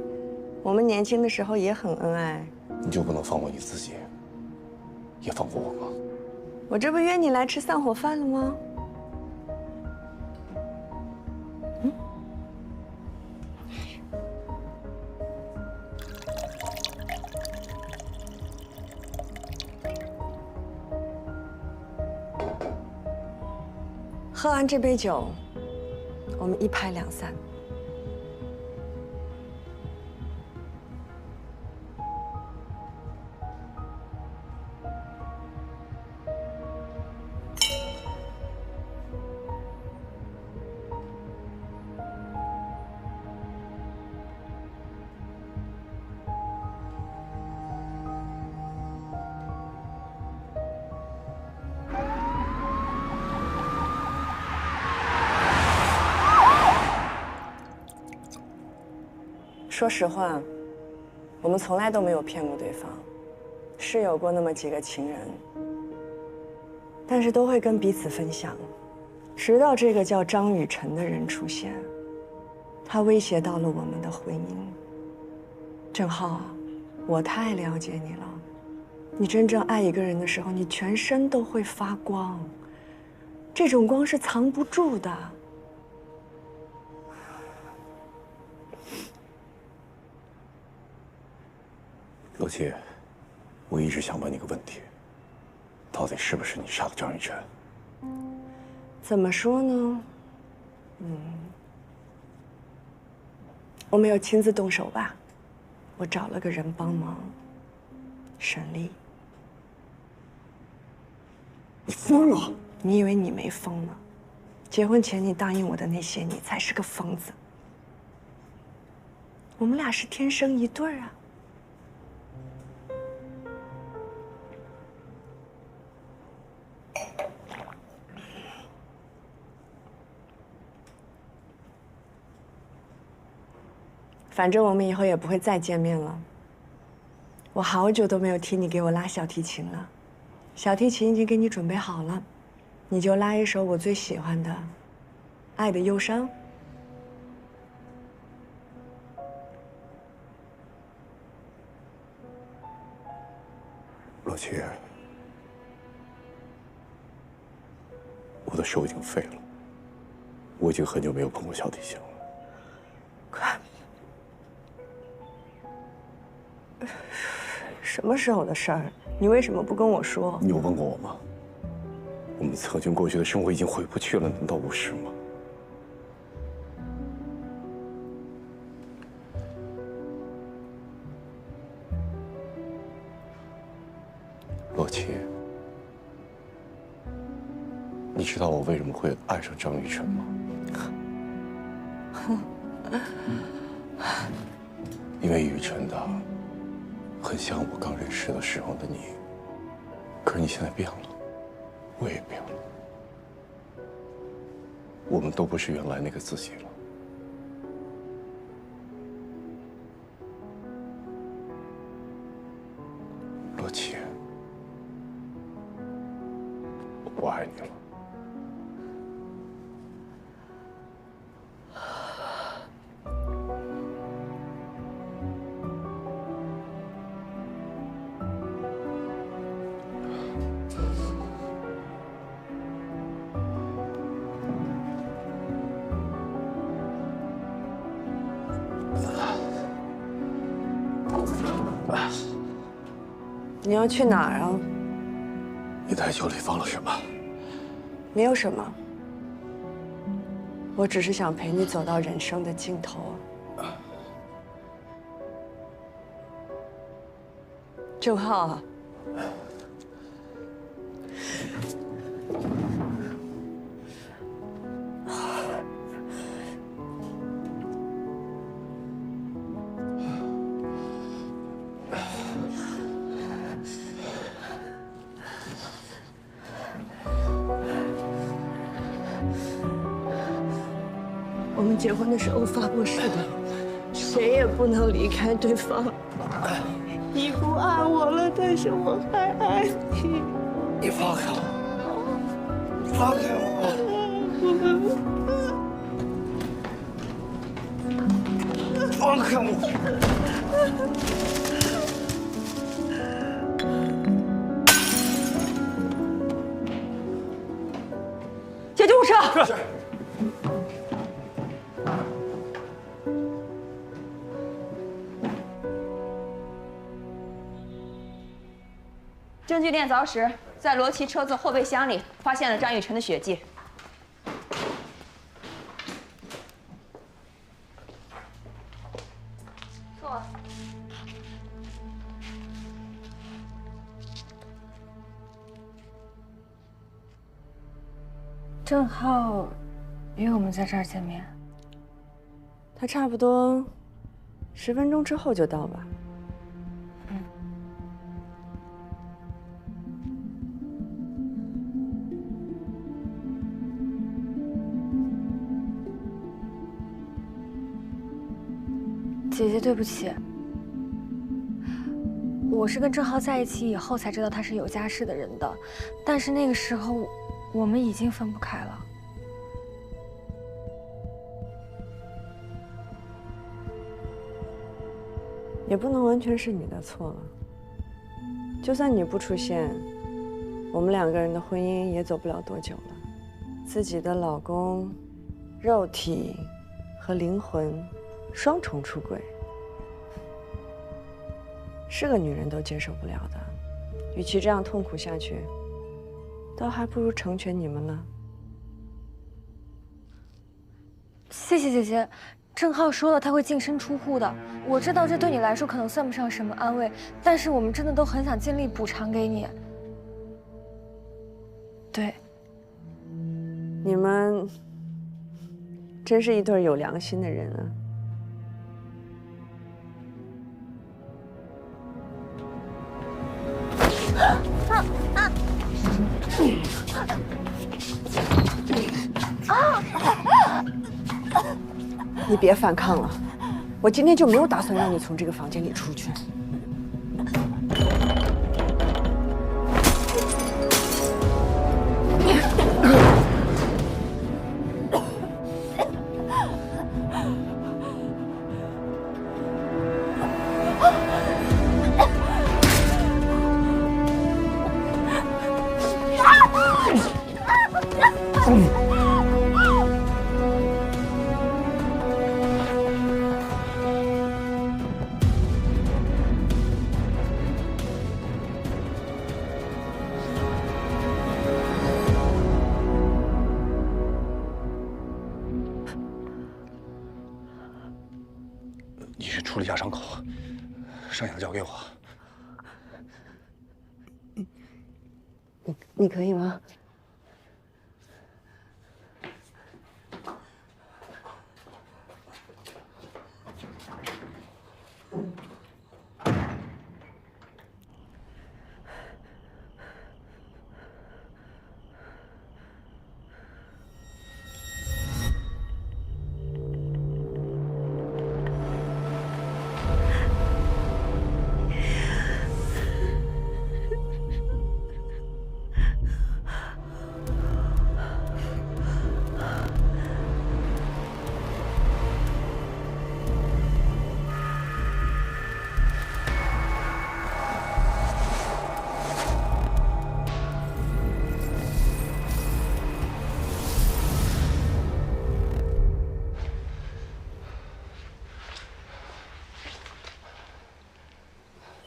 我们年轻的时候也很恩爱。你就不能放过你自己，也放过我吗？我这不约你来吃散伙饭了吗？喝完这杯酒，我们一拍两散。说实话，我们从来都没有骗过对方，是有过那么几个情人，但是都会跟彼此分享，直到这个叫张雨晨的人出现，他威胁到了我们的婚姻。郑浩，我太了解你了，你真正爱一个人的时候，你全身都会发光，这种光是藏不住的。罗琦，我一直想问你个问题，到底是不是你杀的张雨晨？怎么说呢？我没有亲自动手吧，我找了个人帮忙，沈丽。你疯了？你以为你没疯呢？结婚前你答应我的那些，你才是个疯子。我们俩是天生一对啊。反正我们以后也不会再见面了。我好久都没有听你给我拉小提琴了，小提琴已经给你准备好了，你就拉一首我最喜欢的《爱的忧伤》。罗琦，我的手已经废了，我已经很久没有碰过小提琴了。什么时候的事儿？你为什么不跟我说？你有问过我吗？我们曾经过去的生活已经回不去了，难道不是吗？洛奇，你知道我为什么会爱上张雨晨吗？因为雨晨的很像我刚认识的时候的你，可是你现在变了，我也变了，我们都不是原来那个自己了。洛奇，我爱你了。你要去哪儿啊？你在酒里放了什么？没有什么，我只是想陪你走到人生的尽头。郑浩，我们结婚的时候发过誓的，谁也不能离开对方。你不爱我了，但是我还爱你。你放开我！放开我！放开我！叫救护车！是。证据链凿时，在罗琦车子后备箱里发现了张雨晨的血迹。坐。郑浩约我们在这儿见面。他差不多10分钟之后就到吧。姐姐，对不起，我是跟郑浩在一起以后才知道他是有家室的人的，但是那个时候我们已经分不开了。也不能完全是你的错了。就算你不出现，我们2个人的婚姻也走不了多久了。自己的老公，肉体和灵魂双重出轨，是个女人都接受不了的。与其这样痛苦下去，倒还不如成全你们呢。谢谢姐姐。郑浩说了他会净身出户的，我知道这对你来说可能算不上什么安慰，但是我们真的都很想尽力补偿给你。对，你们真是一对有良心的人啊！你别反抗了，我今天就没有打算让你从这个房间里出去。处理一下伤口，剩下的交给我。你可以吗？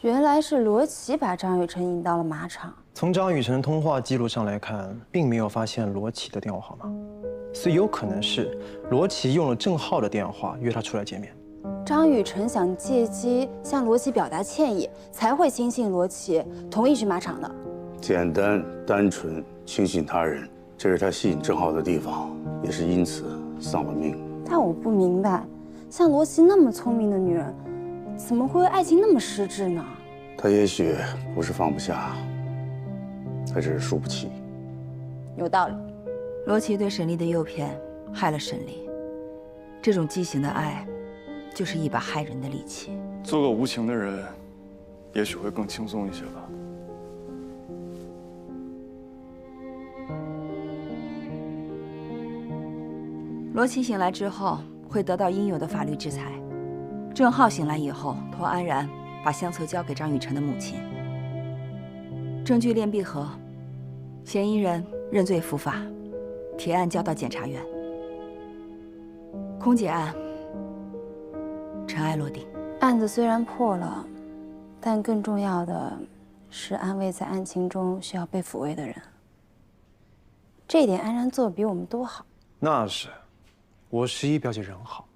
原来是罗琦把张雨晨引到了马场。从张雨晨通话记录上来看，并没有发现罗琦的电话号码，所以有可能是罗琦用了郑浩的电话约他出来见面。张雨晨想借机向罗琦表达歉意，才会轻信罗琦同意去马场的。简单、单纯、轻信他人，这是他吸引郑浩的地方，也是因此丧了命。但我不明白，像罗琦那么聪明的女人，怎么会为爱情那么失智呢？他也许不是放不下，他只是输不起。有道理。罗琦对沈丽的诱骗害了沈丽，这种畸形的爱，就是一把害人的利器。做个无情的人，也许会更轻松一些吧。罗琦醒来之后会得到应有的法律制裁，郑浩醒来以后托安然把相册交给张雨晨的母亲。证据链闭合，嫌疑人认罪伏法，提案交到检察院。空姐案尘埃落定。案子虽然破了，但更重要的是安慰在案情中需要被抚慰的人。这一点安然做得比我们都好。那是，我11表姐人好。